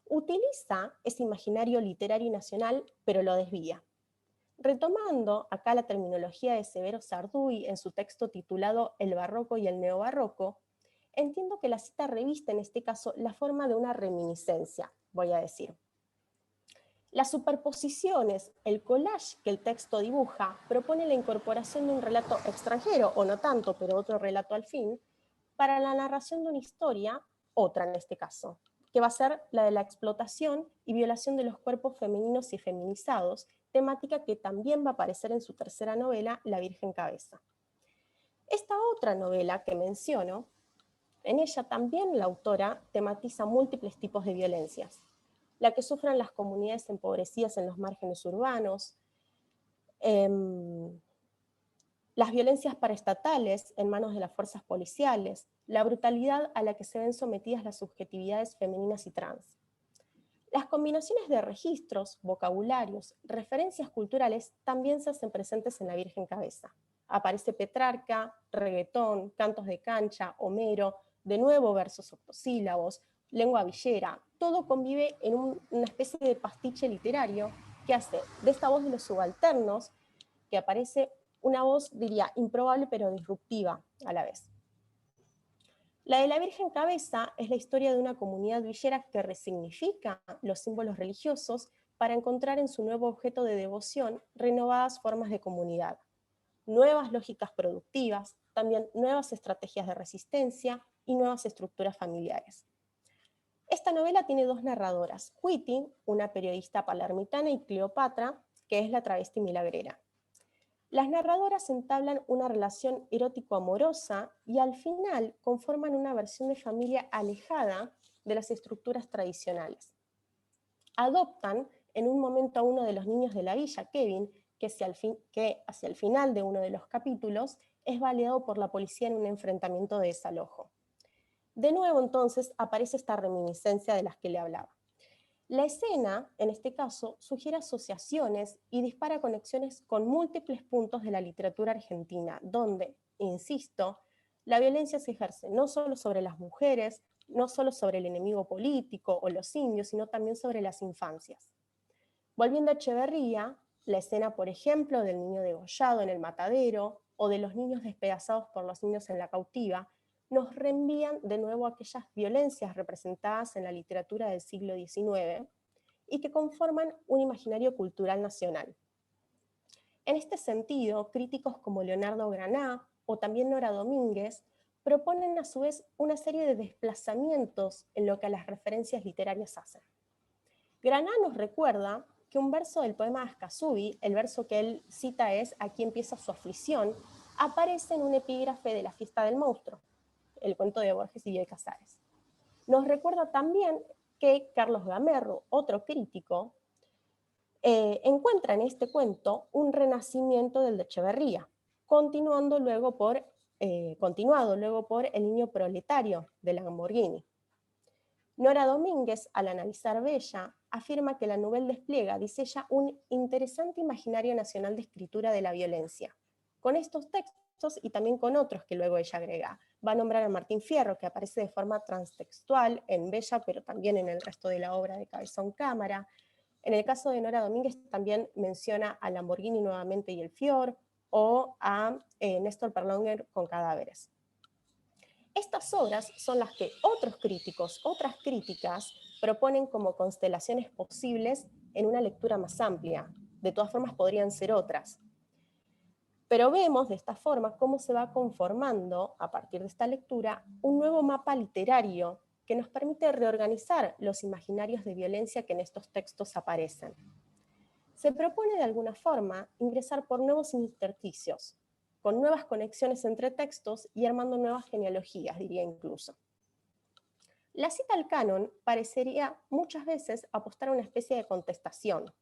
Utiliza ese imaginario literario y nacional, pero lo desvía. Retomando acá la terminología de Severo Sarduy en su texto titulado El barroco y el neobarroco, entiendo que la cita reviste en este caso la forma de una reminiscencia, voy a decir. Las superposiciones, el collage que el texto dibuja, propone la incorporación de un relato extranjero, o no tanto, pero otro relato al fin, para la narración de una historia, otra en este caso, que va a ser la de la explotación y violación de los cuerpos femeninos y feminizados, temática que también va a aparecer en su tercera novela, La Virgen Cabeza. Esta otra novela que menciono, en ella también la autora tematiza múltiples tipos de violencias, la que sufren las comunidades empobrecidas en los márgenes urbanos, las violencias paraestatales en manos de las fuerzas policiales, la brutalidad a la que se ven sometidas las subjetividades femeninas y trans. Las combinaciones de registros, vocabularios, referencias culturales también se hacen presentes en La Virgen Cabeza. Aparece Petrarca, reggaetón, cantos de cancha, Homero, de nuevo versos octosílabos, lengua villera, todo convive en una especie de pastiche literario que hace de esta voz de los subalternos, que aparece una voz, diría, improbable pero disruptiva a la vez. La de La Virgen Cabeza es la historia de una comunidad villera que resignifica los símbolos religiosos para encontrar en su nuevo objeto de devoción renovadas formas de comunidad, nuevas lógicas productivas, también nuevas estrategias de resistencia y nuevas estructuras familiares. Esta novela tiene dos narradoras, Cuiti, una periodista palermitana, y Cleopatra, que es la travesti milagrera. Las narradoras entablan una relación erótico-amorosa y al final conforman una versión de familia alejada de las estructuras tradicionales. Adoptan en un momento a uno de los niños de la villa, Kevin, que hacia el final de uno de los capítulos es baleado por la policía en un enfrentamiento de desalojo. De nuevo, entonces, aparece esta reminiscencia de las que le hablaba. La escena, en este caso, sugiere asociaciones y dispara conexiones con múltiples puntos de la literatura argentina, donde, insisto, la violencia se ejerce no solo sobre las mujeres, no solo sobre el enemigo político o los indios, sino también sobre las infancias. Volviendo a Echeverría, la escena, por ejemplo, del niño degollado en el matadero o de los niños despedazados por los indios en la cautiva, nos reenvían de nuevo a aquellas violencias representadas en la literatura del siglo XIX y que conforman un imaginario cultural nacional. En este sentido, críticos como Leonardo Graná o también Nora Domínguez proponen a su vez una serie de desplazamientos en lo que a las referencias literarias hacen. Graná nos recuerda que un verso del poema de Ascasubi, el verso que él cita es Aquí empieza su aflicción, aparece en un epígrafe de La fiesta del monstruo, el cuento de Borges y Bioy Casares. Nos recuerda también que Carlos Gamerro, otro crítico, encuentra en este cuento un renacimiento del de Echeverría, continuando luego por continuado luego por El niño proletario de Lamborghini. Nora Domínguez, al analizar Bella, afirma que la novela despliega, dice ella, un interesante imaginario nacional de escritura de la violencia. Con estos textos y también con otros que luego ella agrega. Va a nombrar a Martín Fierro, que aparece de forma transtextual en Bella, pero también en el resto de la obra de Cabezón Cámara. En el caso de Nora Domínguez también menciona a Lamborghini nuevamente y el Fior, o a Néstor Perlonger con Cadáveres. Estas obras son las que otros críticos, otras críticas, proponen como constelaciones posibles en una lectura más amplia. De todas formas podrían ser otras. Pero vemos de esta forma cómo se va conformando, a partir de esta lectura, un nuevo mapa literario que nos permite reorganizar los imaginarios de violencia que en estos textos aparecen. Se propone de alguna forma ingresar por nuevos intersticios, con nuevas conexiones entre textos y armando nuevas genealogías, diría incluso. La cita al canon parecería muchas veces apostar a una especie de contestación.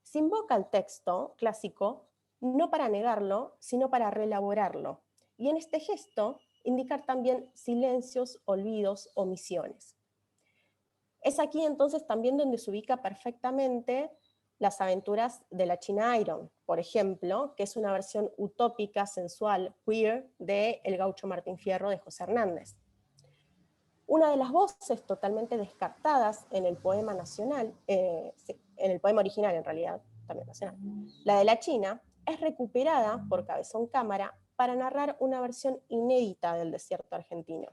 Se invoca al texto clásico no para negarlo, sino para reelaborarlo, y en este gesto indicar también silencios, olvidos, omisiones. Es aquí entonces también donde se ubica perfectamente Las aventuras de la China Iron, por ejemplo, que es una versión utópica, sensual, queer, de El gaucho Martín Fierro de José Hernández. Una de las voces totalmente descartadas en el poema nacional, en el poema original en realidad, también nacional, la de la China, es recuperada por Cabezón Cámara para narrar una versión inédita del desierto argentino.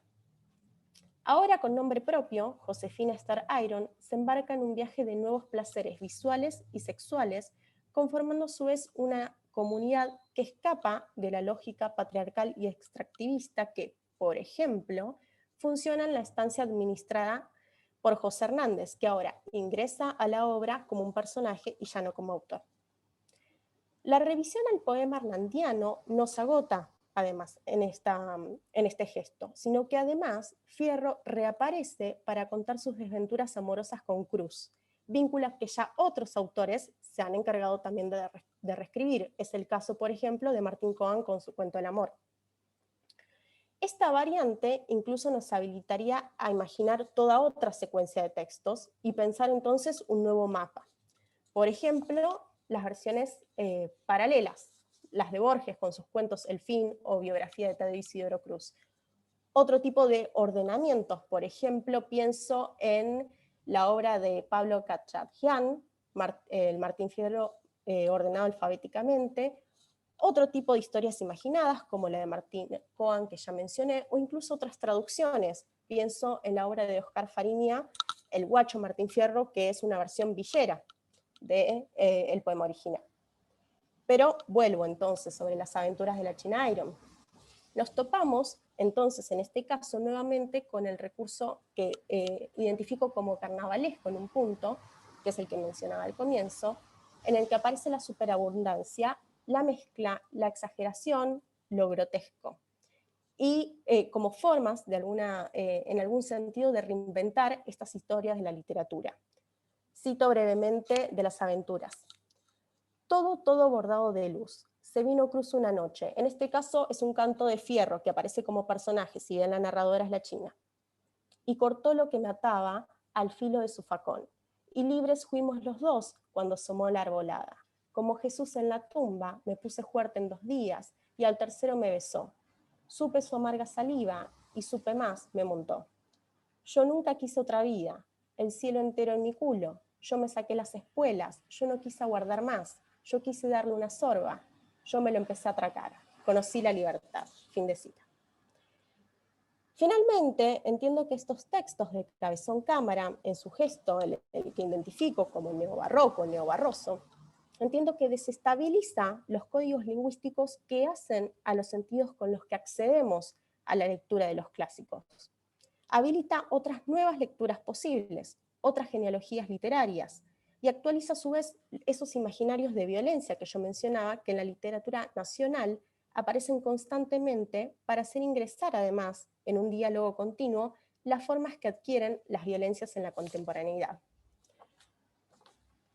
Ahora con nombre propio, Josefina Star Iron se embarca en un viaje de nuevos placeres visuales y sexuales, conformando a su vez una comunidad que escapa de la lógica patriarcal y extractivista que, por ejemplo, funciona en la estancia administrada por José Hernández, que ahora ingresa a la obra como un personaje y ya no como autor. La revisión al poema hernandiano no se agota, además, en este gesto, sino que además Fierro reaparece para contar sus desventuras amorosas con Cruz, vínculos que ya otros autores se han encargado también de reescribir. Es el caso, por ejemplo, de Martín Coan con su cuento El amor. Esta variante incluso nos habilitaría a imaginar toda otra secuencia de textos y pensar entonces un nuevo mapa. Por ejemplo, las versiones paralelas, las de Borges con sus cuentos El fin o biografía de Tadeo Isidoro Cruz. Otro tipo de ordenamientos, por ejemplo, pienso en la obra de Pablo Kachatjian, el Martín Fierro ordenado alfabéticamente, otro tipo de historias imaginadas, como la de Martín Coan, que ya mencioné, o incluso otras traducciones. Pienso en la obra de Oscar Fariña, El guacho Martín Fierro, que es una versión villera del poema original. Pero vuelvo entonces sobre las aventuras de la China Iron. Nos topamos entonces en este caso nuevamente con el recurso que identifico como carnavalesco en un punto, que es el que mencionaba al comienzo, en el que aparece la superabundancia, la mezcla, la exageración, lo grotesco. Y como formas, en algún sentido, de reinventar estas historias de la literatura. Cito brevemente de las aventuras. Todo bordado de luz. Se vino Cruz una noche. En este caso es un canto de Fierro que aparece como personaje, si bien la narradora es la China. Y cortó lo que me ataba al filo de su facón. Y libres fuimos los dos cuando asomó la arbolada. Como Jesús en la tumba, me puse fuerte en 2 días y al tercero me besó. Supe su amarga saliva y supe más, me montó. Yo nunca quise otra vida, el cielo entero en mi culo. Yo me saqué las espuelas, yo no quise aguardar más. Yo quise darle una sorba, yo me lo empecé a atracar. Conocí la libertad. Fin de cita. Finalmente, entiendo que estos textos de Cabezón Cámara, en su gesto, el que identifico como neobarroco, neobarroso, entiendo que desestabiliza los códigos lingüísticos que hacen a los sentidos con los que accedemos a la lectura de los clásicos. Habilita otras nuevas lecturas posibles, otras genealogías literarias, y actualiza a su vez esos imaginarios de violencia que yo mencionaba, que en la literatura nacional aparecen constantemente para hacer ingresar además en un diálogo continuo las formas que adquieren las violencias en la contemporaneidad.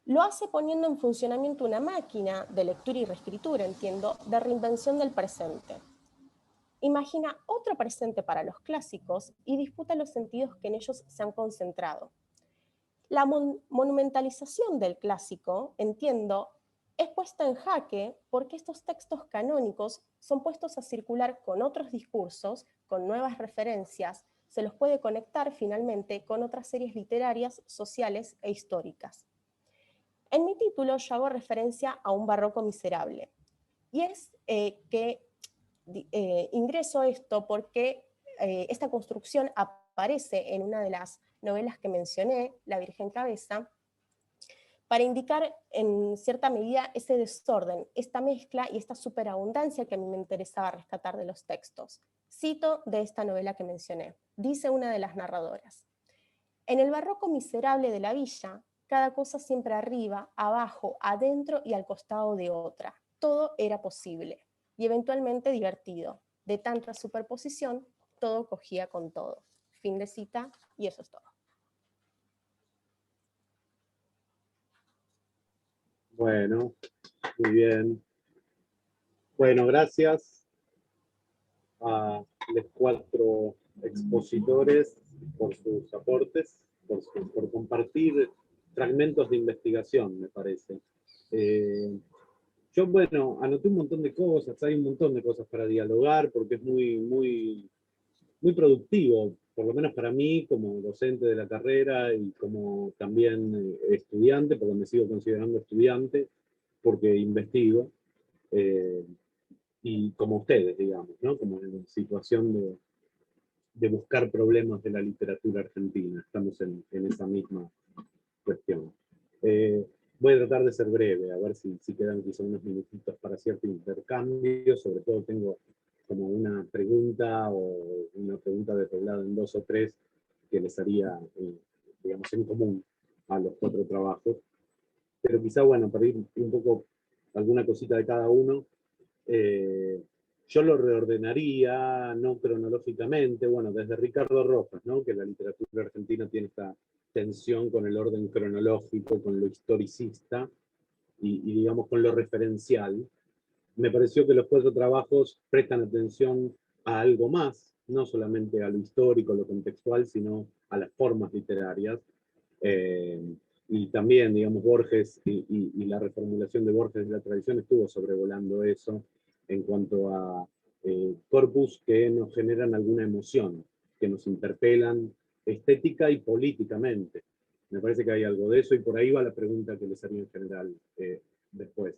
Lo hace poniendo en funcionamiento una máquina de lectura y reescritura, entiendo, de reinvención del presente. imagina otro presente para los clásicos y disputa los sentidos que en ellos se han concentrado. La monumentalización del clásico, entiendo, es puesta en jaque porque estos textos canónicos son puestos a circular con otros discursos, con nuevas referencias, se los puede conectar finalmente con otras series literarias, sociales e históricas. En mi título yo hago referencia a un barroco miserable, y es que ingreso esto porque esta construcción aparece en una de las novelas que mencioné, La Virgen Cabeza, para indicar en cierta medida ese desorden, esta mezcla y esta superabundancia que a mí me interesaba rescatar de los textos. Cito de esta novela que mencioné. Dice una de las narradoras: en el barroco miserable de la villa, cada cosa siempre arriba, abajo, adentro y al costado de otra. Todo era posible y eventualmente divertido. De tanta superposición, todo cogía con todo. Fin de cita, y eso es todo. Bueno, muy bien. Bueno, gracias a los 4 expositores por sus aportes, por compartir fragmentos de investigación, me parece. Yo, bueno, anoté un montón de cosas, hay un montón de cosas para dialogar, porque es muy productivo, por lo menos para mí, como docente de la carrera y como también estudiante, porque me sigo considerando estudiante, porque investigo, y como ustedes, digamos, ¿no? Como en situación de buscar problemas de la literatura argentina, estamos en esa misma cuestión. Voy a tratar de ser breve, a ver si quedan quizá unos minutitos para cierto intercambio. Sobre todo tengo como una pregunta o una pregunta desdoblada en 2 o 3 que les haría, digamos, en común a los 4 trabajos. Pero quizá, bueno, para ir un poco alguna cosita de cada uno, yo lo reordenaría, no cronológicamente, bueno, desde Ricardo Rojas, ¿no? Que la literatura argentina tiene esta tensión con el orden cronológico, con lo historicista y digamos con lo referencial. Me pareció que los 4 trabajos prestan atención a algo más, no solamente a lo histórico, lo contextual, sino a las formas literarias. Y también, digamos, Borges y la reformulación de Borges de la tradición estuvo sobrevolando eso en cuanto a corpus que nos generan alguna emoción, que nos interpelan estética y políticamente. Me parece que hay algo de eso, y por ahí va la pregunta que les haría en general después.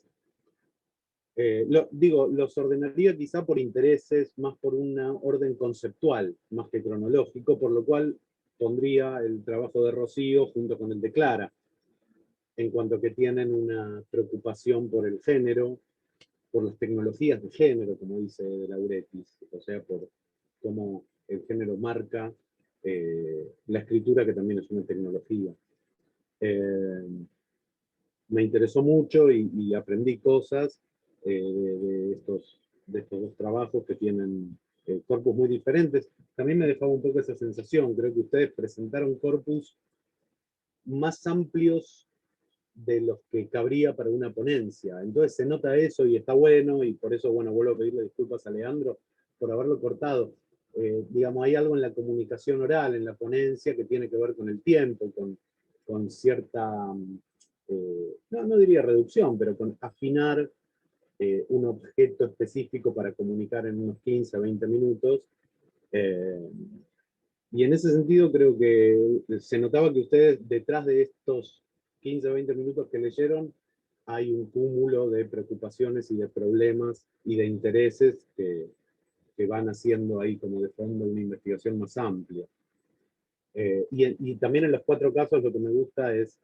Los ordenaría quizá por intereses, más por un orden conceptual, más que cronológico, por lo cual pondría el trabajo de Rocío junto con el de Clara, en cuanto que tienen una preocupación por el género, por las tecnologías de género, como dice De Laurentiis, o sea, por cómo el género marca la escritura, que también es una tecnología. Me interesó mucho y aprendí cosas de estos 2 trabajos que tienen corpus muy diferentes. También me dejaba un poco esa sensación, creo que ustedes presentaron corpus más amplios de los que cabría para una ponencia. Entonces se nota eso y está bueno, y por eso, bueno, vuelvo a pedirle disculpas a Leandro por haberlo cortado. Digamos, hay algo en la comunicación oral, en la ponencia, que tiene que ver con el tiempo, con cierta, no diría reducción, pero con afinar un objeto específico para comunicar en unos 15 o 20 minutos. Y en ese sentido creo que se notaba que ustedes, detrás de estos 15 o 20 minutos que leyeron, hay un cúmulo de preocupaciones y de problemas y de intereses que van haciendo ahí como de fondo una investigación más amplia. Y también en los 4 casos lo que me gusta es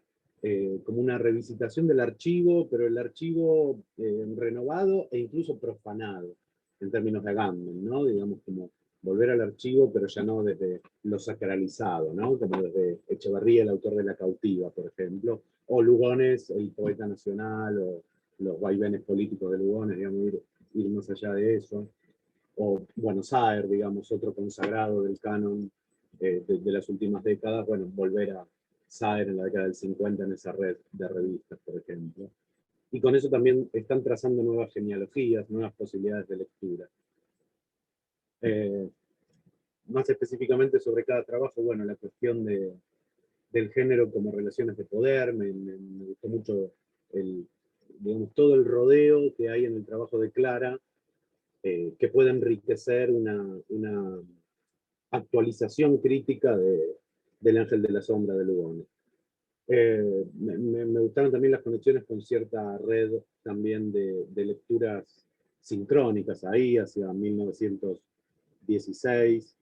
como una revisitación del archivo, pero el archivo renovado e incluso profanado, en términos de Agamben, ¿no? Digamos, como volver al archivo, pero ya no desde lo sacralizado, ¿no? Como desde Echevarría, el autor de La Cautiva, por ejemplo, o Lugones, el poeta nacional, o los vaivenes políticos de Lugones, digamos, ir más allá de eso. O Buenos Aires, digamos, otro consagrado del canon de las últimas décadas, bueno, volver a Saer en la década del 50 en esa red de revistas, por ejemplo. Y con eso también están trazando nuevas genealogías, nuevas posibilidades de lectura. Más específicamente sobre cada trabajo, bueno, la cuestión del género como relaciones de poder, me gustó mucho digamos, todo el rodeo que hay en el trabajo de Clara, que puede enriquecer una actualización crítica del Ángel de la Sombra de Lugones. Me gustaron también las conexiones con cierta red también de lecturas sincrónicas ahí, hacia 1916,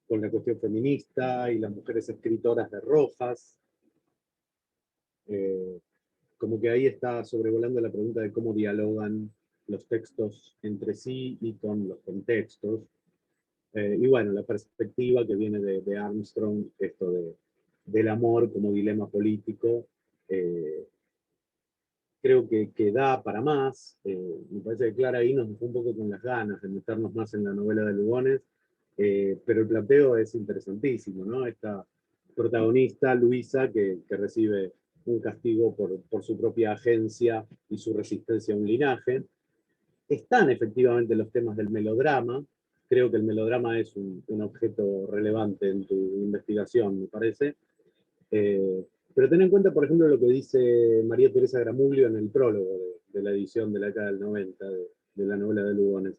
con la cuestión feminista y las mujeres escritoras de Rojas. Como que ahí está sobrevolando la pregunta de cómo dialogan los textos entre sí y con los contextos. Y bueno, la perspectiva que viene de Armstrong, esto del amor como dilema político, creo que da para más. Me parece que Clara ahí nos dejó un poco con las ganas de meternos más en la novela de Lugones, pero el planteo es interesantísimo, ¿no? Esta protagonista, Luisa, que recibe un castigo por su propia agencia y su resistencia a un linaje. Están efectivamente los temas del melodrama. Creo que el melodrama es un objeto relevante en tu investigación, me parece. Pero ten en cuenta, por ejemplo, lo que dice María Teresa Gramuglio en el prólogo de la edición de la década del 90 de la novela de Lugones,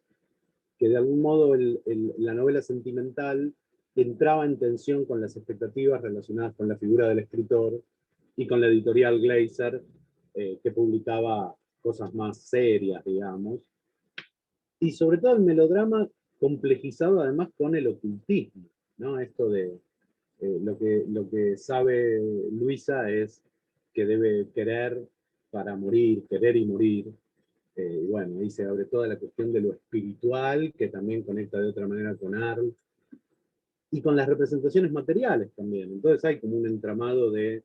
que de algún modo la novela sentimental entraba en tensión con las expectativas relacionadas con la figura del escritor y con la editorial Glaser, que publicaba cosas más serias, digamos. Y sobre todo el melodrama complejizado además con el ocultismo, ¿no? Esto de lo que sabe Luisa es que debe querer para morir, querer y morir. Y bueno, ahí se abre toda la cuestión de lo espiritual, que también conecta de otra manera con Arl, y con las representaciones materiales también. Entonces hay como un entramado del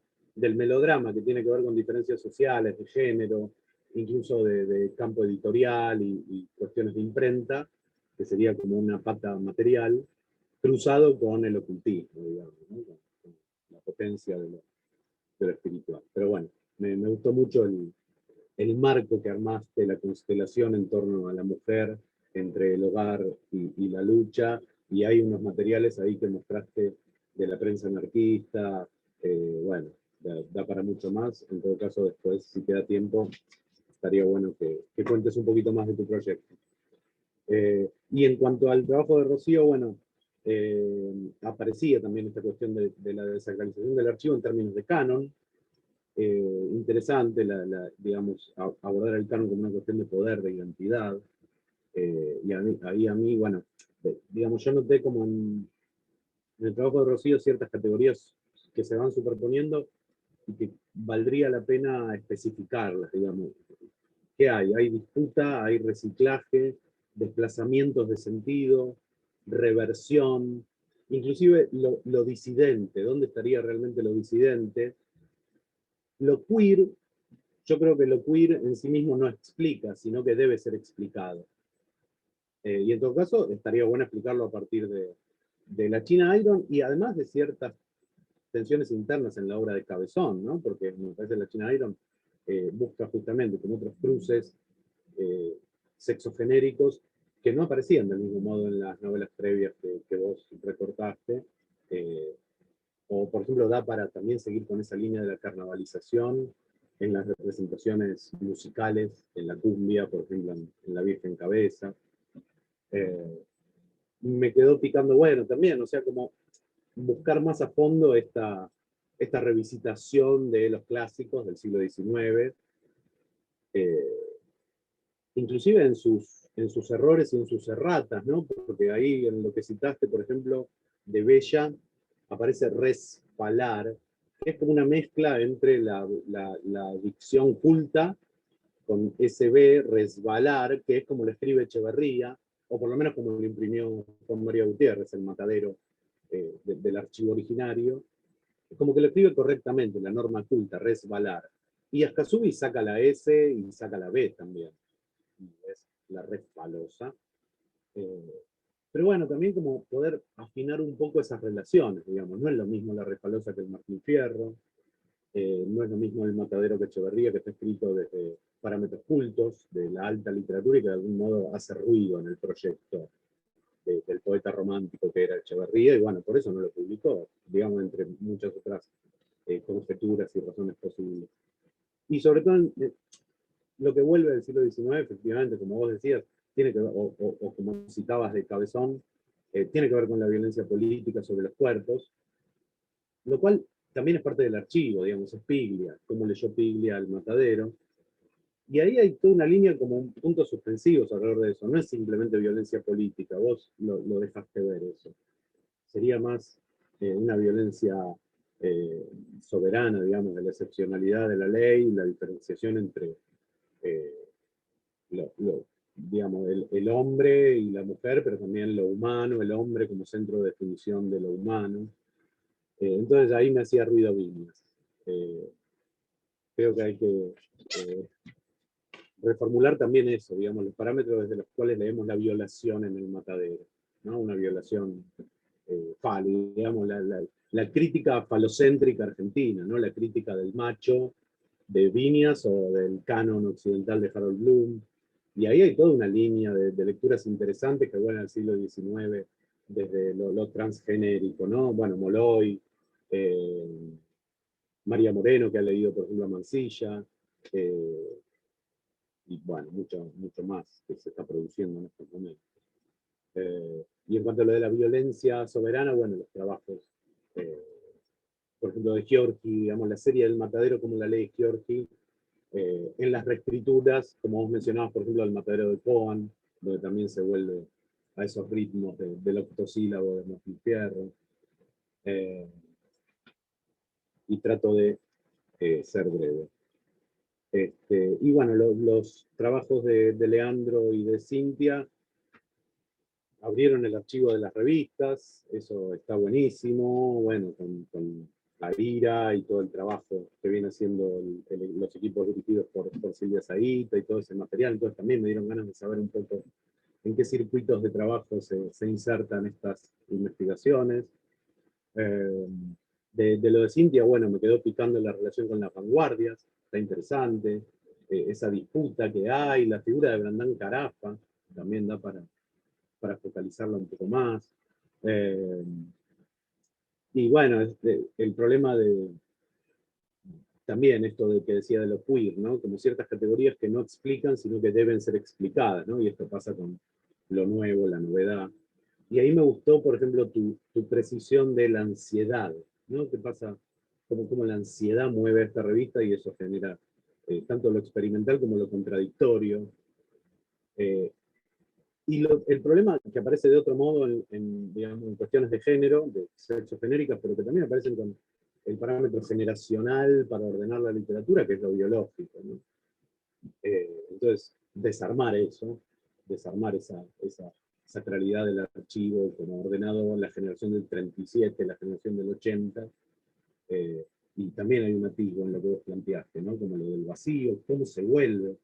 melodrama que tiene que ver con diferencias sociales, de género, incluso de campo editorial y cuestiones de imprenta, que sería como una pata material, cruzado con el ocultismo, digamos, ¿no? Con la potencia de lo espiritual. Pero bueno, me gustó mucho el marco que armaste, la constelación en torno a la mujer, entre el hogar y la lucha, y hay unos materiales ahí que mostraste de la prensa anarquista, bueno, da para mucho más. En todo caso, después, si queda tiempo, estaría bueno que cuentes un poquito más de tu proyecto. Y en cuanto al trabajo de Rocío, bueno, aparecía también esta cuestión de la desacralización del archivo en términos de canon. Interesante, digamos, abordar el canon como una cuestión de poder, de identidad. Y ahí a mí, bueno, digamos, yo noté como en el trabajo de Rocío ciertas categorías que se van superponiendo y que valdría la pena especificarlas, digamos. ¿Qué hay? Hay disputa, hay reciclaje, desplazamientos de sentido, reversión, inclusive lo disidente. ¿Dónde estaría realmente lo disidente? Lo queer, yo creo que lo queer en sí mismo no explica, sino que debe ser explicado. Y en todo caso, estaría bueno explicarlo a partir de la China Iron y además de ciertas tensiones internas en la obra de Cabezón, ¿no? Porque me parece que la China Iron busca justamente con otros cruces sexogenéricos que no aparecían del mismo modo en las novelas previas que vos recortaste. O, por ejemplo, da para también seguir con esa línea de la carnavalización en las representaciones musicales, en la cumbia, por ejemplo, en La Virgen Cabeza. Me quedó picando bueno también, o sea, como buscar más a fondo esta revisitación de los clásicos del siglo XIX, inclusive en sus errores y en sus erratas, ¿no? Porque ahí en lo que citaste, por ejemplo, de Bella, aparece respalar, que es como una mezcla entre la dicción culta con SB, resbalar, que es como lo escribe Echeverría, o por lo menos como lo imprimió Juan María Gutiérrez, el matadero del archivo originario, como que lo escribe correctamente, la norma culta, resbalar. Y Ascasubi saca la S y saca la B también, y es la resbalosa. Pero bueno, también como poder afinar un poco esas relaciones, digamos, no es lo mismo la resbalosa que el Martín Fierro, no es lo mismo el matadero que Echeverría, que está escrito desde parámetros cultos de la alta literatura y que de algún modo hace ruido en el proyecto del poeta romántico que era Echeverría, y bueno, por eso no lo publicó, digamos, entre muchas otras conjeturas y razones posibles. Y sobre todo, lo que vuelve del siglo XIX, efectivamente, como vos decías, tiene que ver, o como citabas de Cabezón, tiene que ver con la violencia política sobre los cuerpos, lo cual también es parte del archivo, digamos, es Piglia, cómo leyó Piglia al Matadero. Y ahí hay toda una línea como un puntos suspensivos alrededor de eso. No es simplemente violencia política, vos lo dejaste ver eso. Sería más una violencia soberana, digamos, de la excepcionalidad de la ley y la diferenciación entre eh, digamos, el hombre y la mujer, pero también lo humano, el hombre como centro de definición de lo humano. Entonces ahí me hacía ruido Viñas. Creo que hay que reformular también eso, digamos, los parámetros desde los cuales leemos la violación en el matadero, ¿no? Una violación digamos, la crítica falocéntrica argentina, ¿no? La crítica del macho de Viñas o del canon occidental de Harold Bloom. Y ahí hay toda una línea de lecturas interesantes que vuelven al siglo XIX, desde lo transgenérico, ¿no? Bueno, Molloy, María Moreno, que ha leído, por ejemplo, a Mansilla, y bueno, mucho más que se está produciendo en estos momentos. Y en cuanto a lo de la violencia soberana, bueno, los trabajos, por ejemplo, de Giorgi, digamos, la serie del Matadero como la ley Giorgi, en las reescrituras, como vos mencionabas, por ejemplo, el Matadero de Coan, donde también se vuelve a esos ritmos del octosílabo de Martín Fierro. Y trato de ser breve. Y bueno, los trabajos de Leandro y de Cintia abrieron el archivo de las revistas, eso está buenísimo, bueno, con Aira y todo el trabajo que viene haciendo los equipos dirigidos por Silvia Zaita y todo ese material, entonces también me dieron ganas de saber un poco en qué circuitos de trabajo se insertan estas investigaciones. De lo de Cintia, bueno, me quedó picando la relación con las vanguardias, está interesante, esa disputa que hay, la figura de Brandán Carafa, también da para focalizarla un poco más. Y bueno, el problema también esto de que decía de lo queer, ¿no? Como ciertas categorías que no explican, sino que deben ser explicadas, ¿no? Y esto pasa con lo nuevo, la novedad. Y ahí me gustó, por ejemplo, tu precisión de la ansiedad, ¿no? ¿Qué pasa? Cómo la ansiedad mueve a esta revista y eso genera tanto lo experimental como lo contradictorio. Y el problema que aparece de otro modo digamos, en cuestiones de género, de sexo genéricas, pero que también aparecen con el parámetro generacional para ordenar la literatura, que es lo biológico, ¿no? Entonces, desarmar eso, desarmar esa sacralidad del archivo como ordenado la generación del 37, la generación del 80, y también hay un atisbo en lo que vos planteaste, ¿no? Como lo del vacío, cómo se vuelve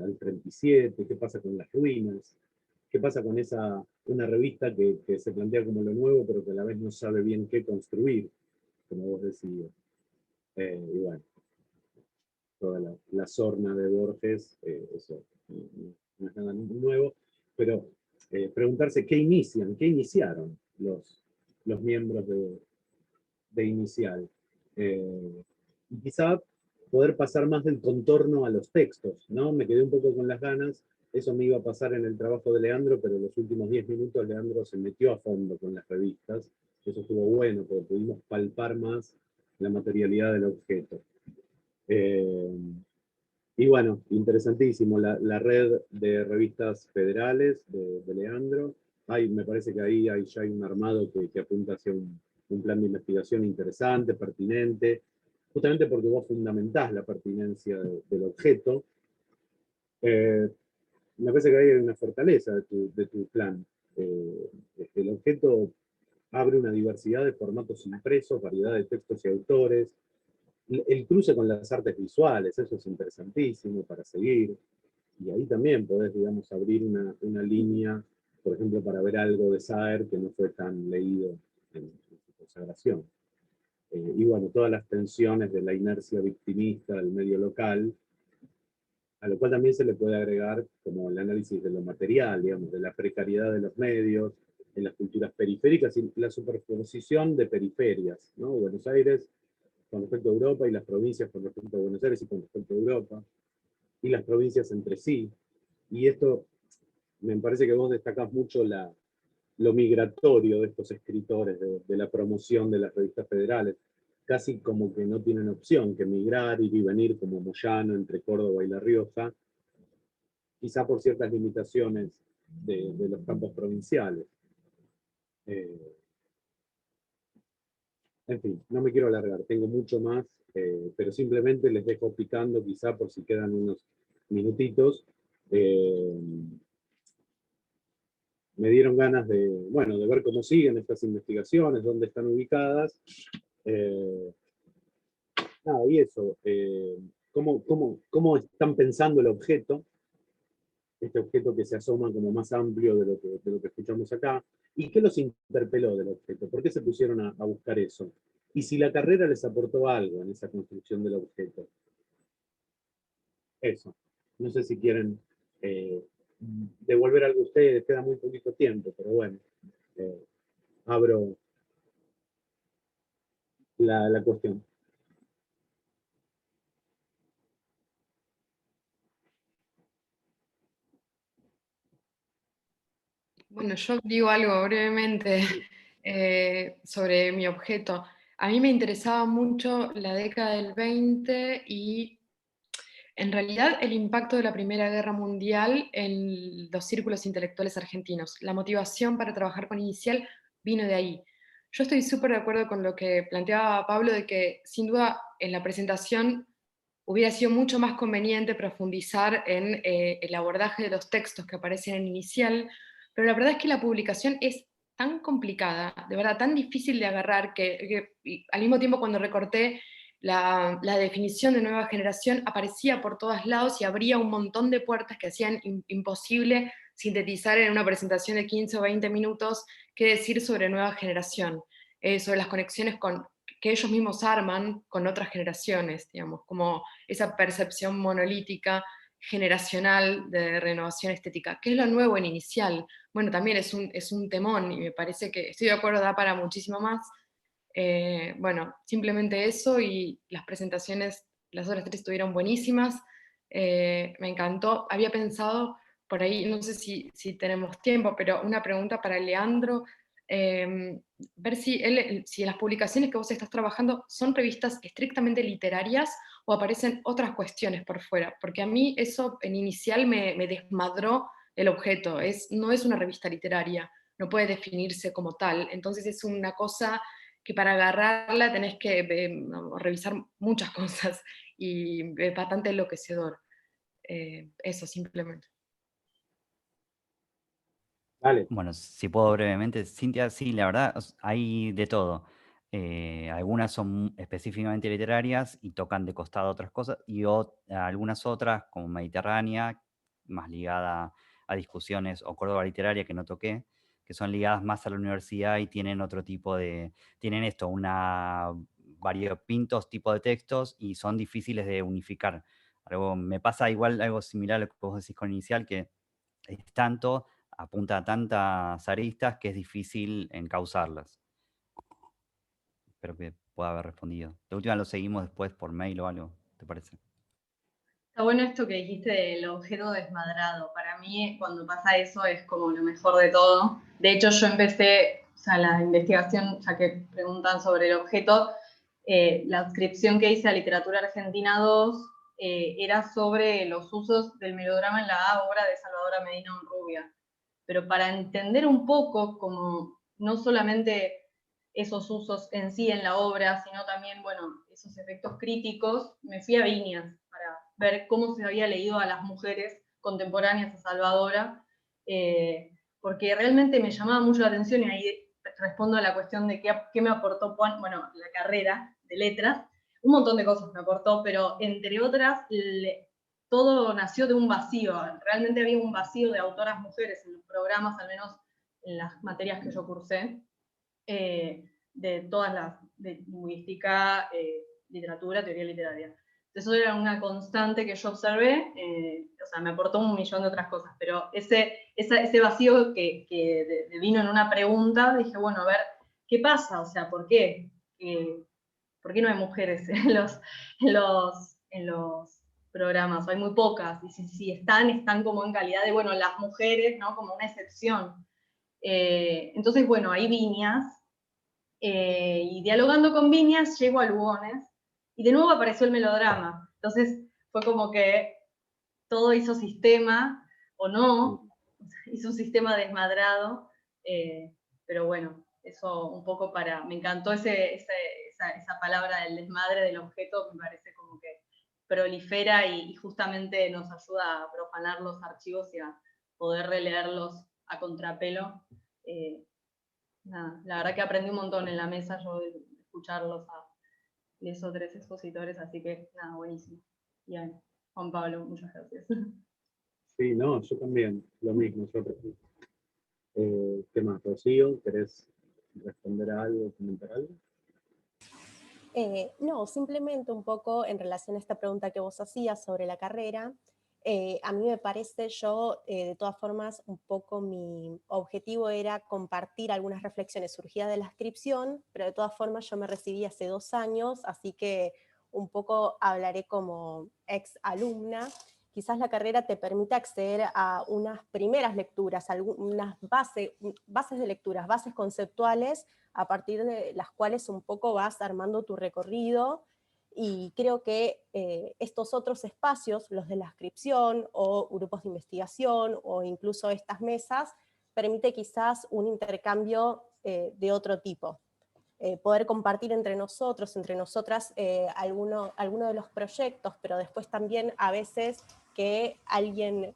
al 37, qué pasa con las ruinas, qué pasa con una revista que se plantea como lo nuevo, pero que a la vez no sabe bien qué construir, como vos decías. Y bueno, toda la sorna de Borges, eso, no es nada nuevo, pero preguntarse qué iniciaron los miembros de Inicial. Y quizá poder pasar más del contorno a los textos, ¿no? Me quedé un poco con las ganas, eso me iba a pasar en el trabajo de Leandro, pero en los últimos 10 minutos Leandro se metió a fondo con las revistas, eso estuvo bueno, porque pudimos palpar más la materialidad del objeto. Y bueno, interesantísimo, la red de revistas federales de Leandro. Me parece que ahí ya hay un armado que apunta hacia un plan de investigación interesante, pertinente, justamente porque vos fundamentás la pertinencia del objeto. Me parece que ahí hay una fortaleza de tu plan. El objeto abre una diversidad de formatos impresos, variedad de textos y autores, el cruce con las artes visuales, eso es interesantísimo para seguir. Y ahí también podés, digamos, abrir una línea, por ejemplo, para ver algo de Saer que no fue tan leído en su consagración. Y bueno, todas las tensiones de la inercia victimista del medio local, a lo cual también se le puede agregar como el análisis de lo material, digamos, de la precariedad de los medios, en las culturas periféricas y la superposición de periferias, ¿no? Buenos Aires con respecto a Europa y las provincias con respecto a Buenos Aires y con respecto a Europa, y las provincias entre sí. Y esto, me parece que vos destacás mucho lo migratorio de estos escritores, de la promoción de las revistas federales. Casi como que no tienen opción que migrar, ir y venir como Moyano entre Córdoba y La Rioja, quizá por ciertas limitaciones de los campos provinciales. En fin, no me quiero alargar, tengo mucho más, pero simplemente les dejo picando quizá por si quedan unos minutitos. Me dieron ganas de, bueno, de ver cómo siguen estas investigaciones, dónde están ubicadas. Nada, y eso, cómo están pensando el objeto, este objeto que se asoma como más amplio de lo que escuchamos acá, y qué los interpeló del objeto, por qué se pusieron a buscar eso, y si la carrera les aportó algo en esa construcción del objeto. Eso. No sé si quieren devolver algo a ustedes, queda muy poquito tiempo, pero bueno, abro la cuestión. Bueno, yo digo algo brevemente sobre mi objeto. A mí me interesaba mucho la década del 20 y en realidad el impacto de la Primera Guerra Mundial en los círculos intelectuales argentinos. La motivación para trabajar con Inicial vino de ahí. Yo estoy súper de acuerdo con lo que planteaba Pablo, de que sin duda en la presentación hubiera sido mucho más conveniente profundizar en el abordaje de los textos que aparecen en Inicial, pero la verdad es que la publicación es tan complicada, de verdad tan difícil de agarrar, que al mismo tiempo cuando recorté la definición de nueva generación aparecía por todos lados y abría un montón de puertas que hacían imposible sintetizar en una presentación de 15 o 20 minutos qué decir sobre nueva generación, sobre las conexiones que ellos mismos arman con otras generaciones, digamos, como esa percepción monolítica, generacional de renovación estética. ¿Qué es lo nuevo en Inicial? Bueno, también es un temón y me parece que, estoy de acuerdo, da para muchísimo más. Bueno, simplemente eso, y las presentaciones, las otras 3 estuvieron buenísimas, me encantó. Había pensado por ahí, no sé si tenemos tiempo, pero una pregunta para Leandro, ver si en las publicaciones que vos estás trabajando son revistas estrictamente literarias o aparecen otras cuestiones por fuera, porque a mí eso en Inicial me desmadró el objeto, no es una revista literaria, no puede definirse como tal, entonces es una cosa que para agarrarla tenés que revisar muchas cosas y es bastante enloquecedor. Eso simplemente. Dale. Bueno, si puedo brevemente, Cintia, sí, la verdad, hay de todo. Algunas son específicamente literarias y tocan de costado otras cosas, y algunas otras, como Mediterránea, más ligada a discusiones, o Córdoba Literaria, que no toqué, que son ligadas más a la universidad y tienen otro tipo tienen esto, una variopintos tipo de textos y son difíciles de unificar. Me pasa igual algo similar a lo que vos decís con Inicial, que es tanto, apunta a tantas aristas que es difícil encauzarlas. Espero que pueda haber respondido. De última lo seguimos después por mail o algo, ¿te parece? Está bueno esto que dijiste del objeto desmadrado. Para mí, cuando pasa eso, es como lo mejor de todo. De hecho, yo empecé, o sea, la investigación, ya que preguntan sobre el objeto, la adscripción que hice a Literatura Argentina 2 era sobre los usos del melodrama en la obra de Salvadora Medina Onrubia. Pero para entender un poco, como no solamente esos usos en sí en la obra, sino también, bueno, esos efectos críticos, me fui a Viñas para ver cómo se había leído a las mujeres contemporáneas a Salvadora, porque realmente me llamaba mucho la atención, y ahí respondo a la cuestión de qué me aportó, bueno, la carrera de letras. Un montón de cosas me aportó, pero entre otras, todo nació de un vacío. Realmente había un vacío de autoras mujeres en los programas, al menos en las materias que yo cursé, de todas las, de lingüística, literatura, teoría literaria. Eso era una constante que yo observé, o sea, me aportó un millón de otras cosas, pero ese vacío que vino en una pregunta, dije, bueno, a ver, ¿qué pasa? O sea, ¿por qué? ¿Por qué no hay mujeres en los programas? Hay muy pocas, y si están como en calidad de, bueno, las mujeres, ¿no? Como una excepción. Entonces, bueno, hay Viñas, y dialogando con Viñas llego a Lugones, y de nuevo apareció el melodrama. Entonces fue como que todo hizo sistema, o no, hizo un sistema desmadrado, pero bueno, eso un poco me encantó esa palabra del desmadre del objeto, me parece como que prolifera y justamente nos ayuda a profanar los archivos y a poder releerlos a contrapelo. Nada, la verdad que aprendí un montón en la mesa yo de escucharlos a esos 3 expositores, así que nada, buenísimo. Y a Juan Pablo, muchas gracias. Sí, no, yo también, lo mismo. ¿Qué más, Rocío? ¿Querés responder a algo, comentar algo? No, simplemente un poco en relación a esta pregunta que vos hacías sobre la carrera, a mí me parece, de todas formas, un poco mi objetivo era compartir algunas reflexiones surgidas de la inscripción, pero de todas formas yo me recibí hace 2 años, así que un poco hablaré como ex alumna. Quizás la carrera te permite acceder a unas primeras lecturas, unas bases de lecturas, bases conceptuales, a partir de las cuales un poco vas armando tu recorrido, y creo que estos otros espacios, los de la inscripción o grupos de investigación o incluso estas mesas, permite quizás un intercambio de otro tipo. Poder compartir entre nosotros, entre nosotras, alguno de los proyectos, pero después también a veces que alguien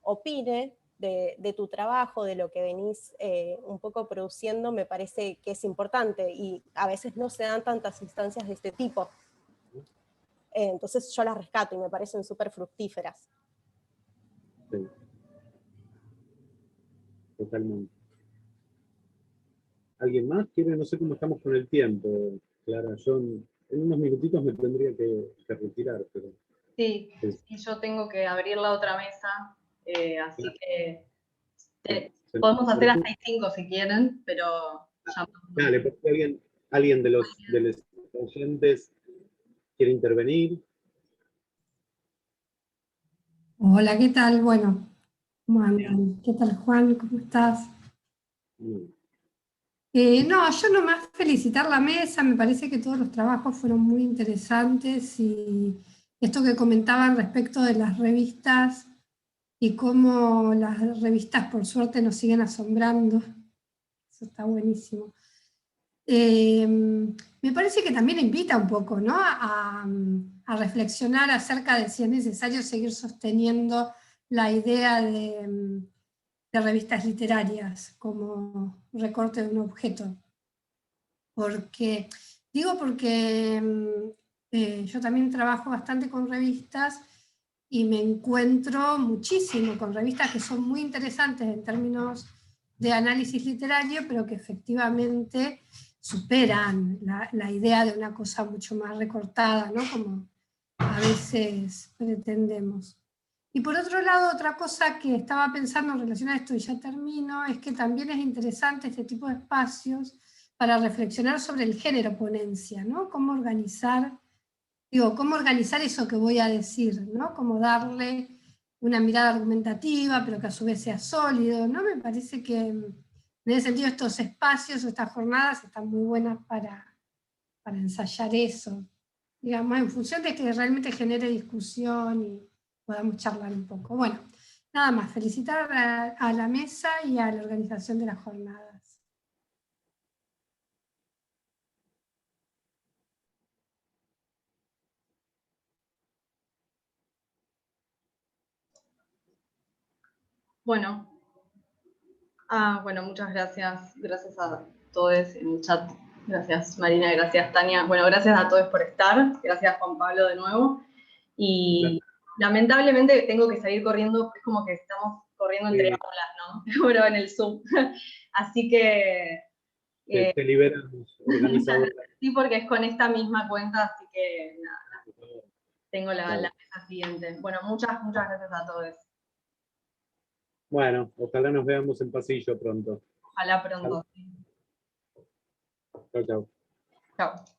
opine de tu trabajo, de lo que venís un poco produciendo, me parece que es importante, y a veces no se dan tantas instancias de este tipo. Entonces yo las rescato y me parecen súper fructíferas. Sí, totalmente. ¿Alguien más quiere? No sé cómo estamos con el tiempo, Clara. Yo en unos minutitos me tendría que retirar, pero... Sí, y yo tengo que abrir la otra mesa, así que podemos hacer hasta 5 si quieren, pero ya... Dale, porque alguien de los oyentes quiere intervenir. Hola, ¿qué tal? Bueno, ¿cómo andan? ¿Qué tal, Juan? ¿Cómo estás? No, yo nomás felicitar la mesa, me parece que todos los trabajos fueron muy interesantes, y esto que comentaban respecto de las revistas y cómo las revistas por suerte nos siguen asombrando, eso está buenísimo. Me parece que también invita un poco, ¿no? a reflexionar acerca de si es necesario seguir sosteniendo la idea de revistas literarias como recorte de un objeto. Porque yo también trabajo bastante con revistas y me encuentro muchísimo con revistas que son muy interesantes en términos de análisis literario, pero que efectivamente superan la idea de una cosa mucho más recortada, ¿no? Como a veces pretendemos. Y por otro lado, otra cosa que estaba pensando en relación a esto, y ya termino, es que también es interesante este tipo de espacios para reflexionar sobre el género ponencia, ¿no? Cómo organizar eso que voy a decir, ¿no? Cómo darle una mirada argumentativa, pero que a su vez sea sólido, ¿no? Me parece que en ese sentido estos espacios o estas jornadas están muy buenas para ensayar eso, digamos, en función de que realmente genere discusión y podamos charlar un poco. Bueno, nada más, felicitar a la mesa y a la organización de las jornadas. Bueno, muchas gracias. Gracias a todos en el chat. Gracias Marina, gracias Tania. Bueno, gracias a todos por estar. Gracias Juan Pablo de nuevo. Y lamentablemente tengo que salir corriendo, es como que estamos corriendo entre aulas, ¿no? Bueno, en el Zoom. Así que... te liberamos, organizadora. Sí, porque es con esta misma cuenta, así que nada. tengo la Claro. mesa siguiente. Bueno, muchas gracias a todos. Bueno, ojalá nos veamos en pasillo pronto. Ojalá pronto. Chau, chau. Chao.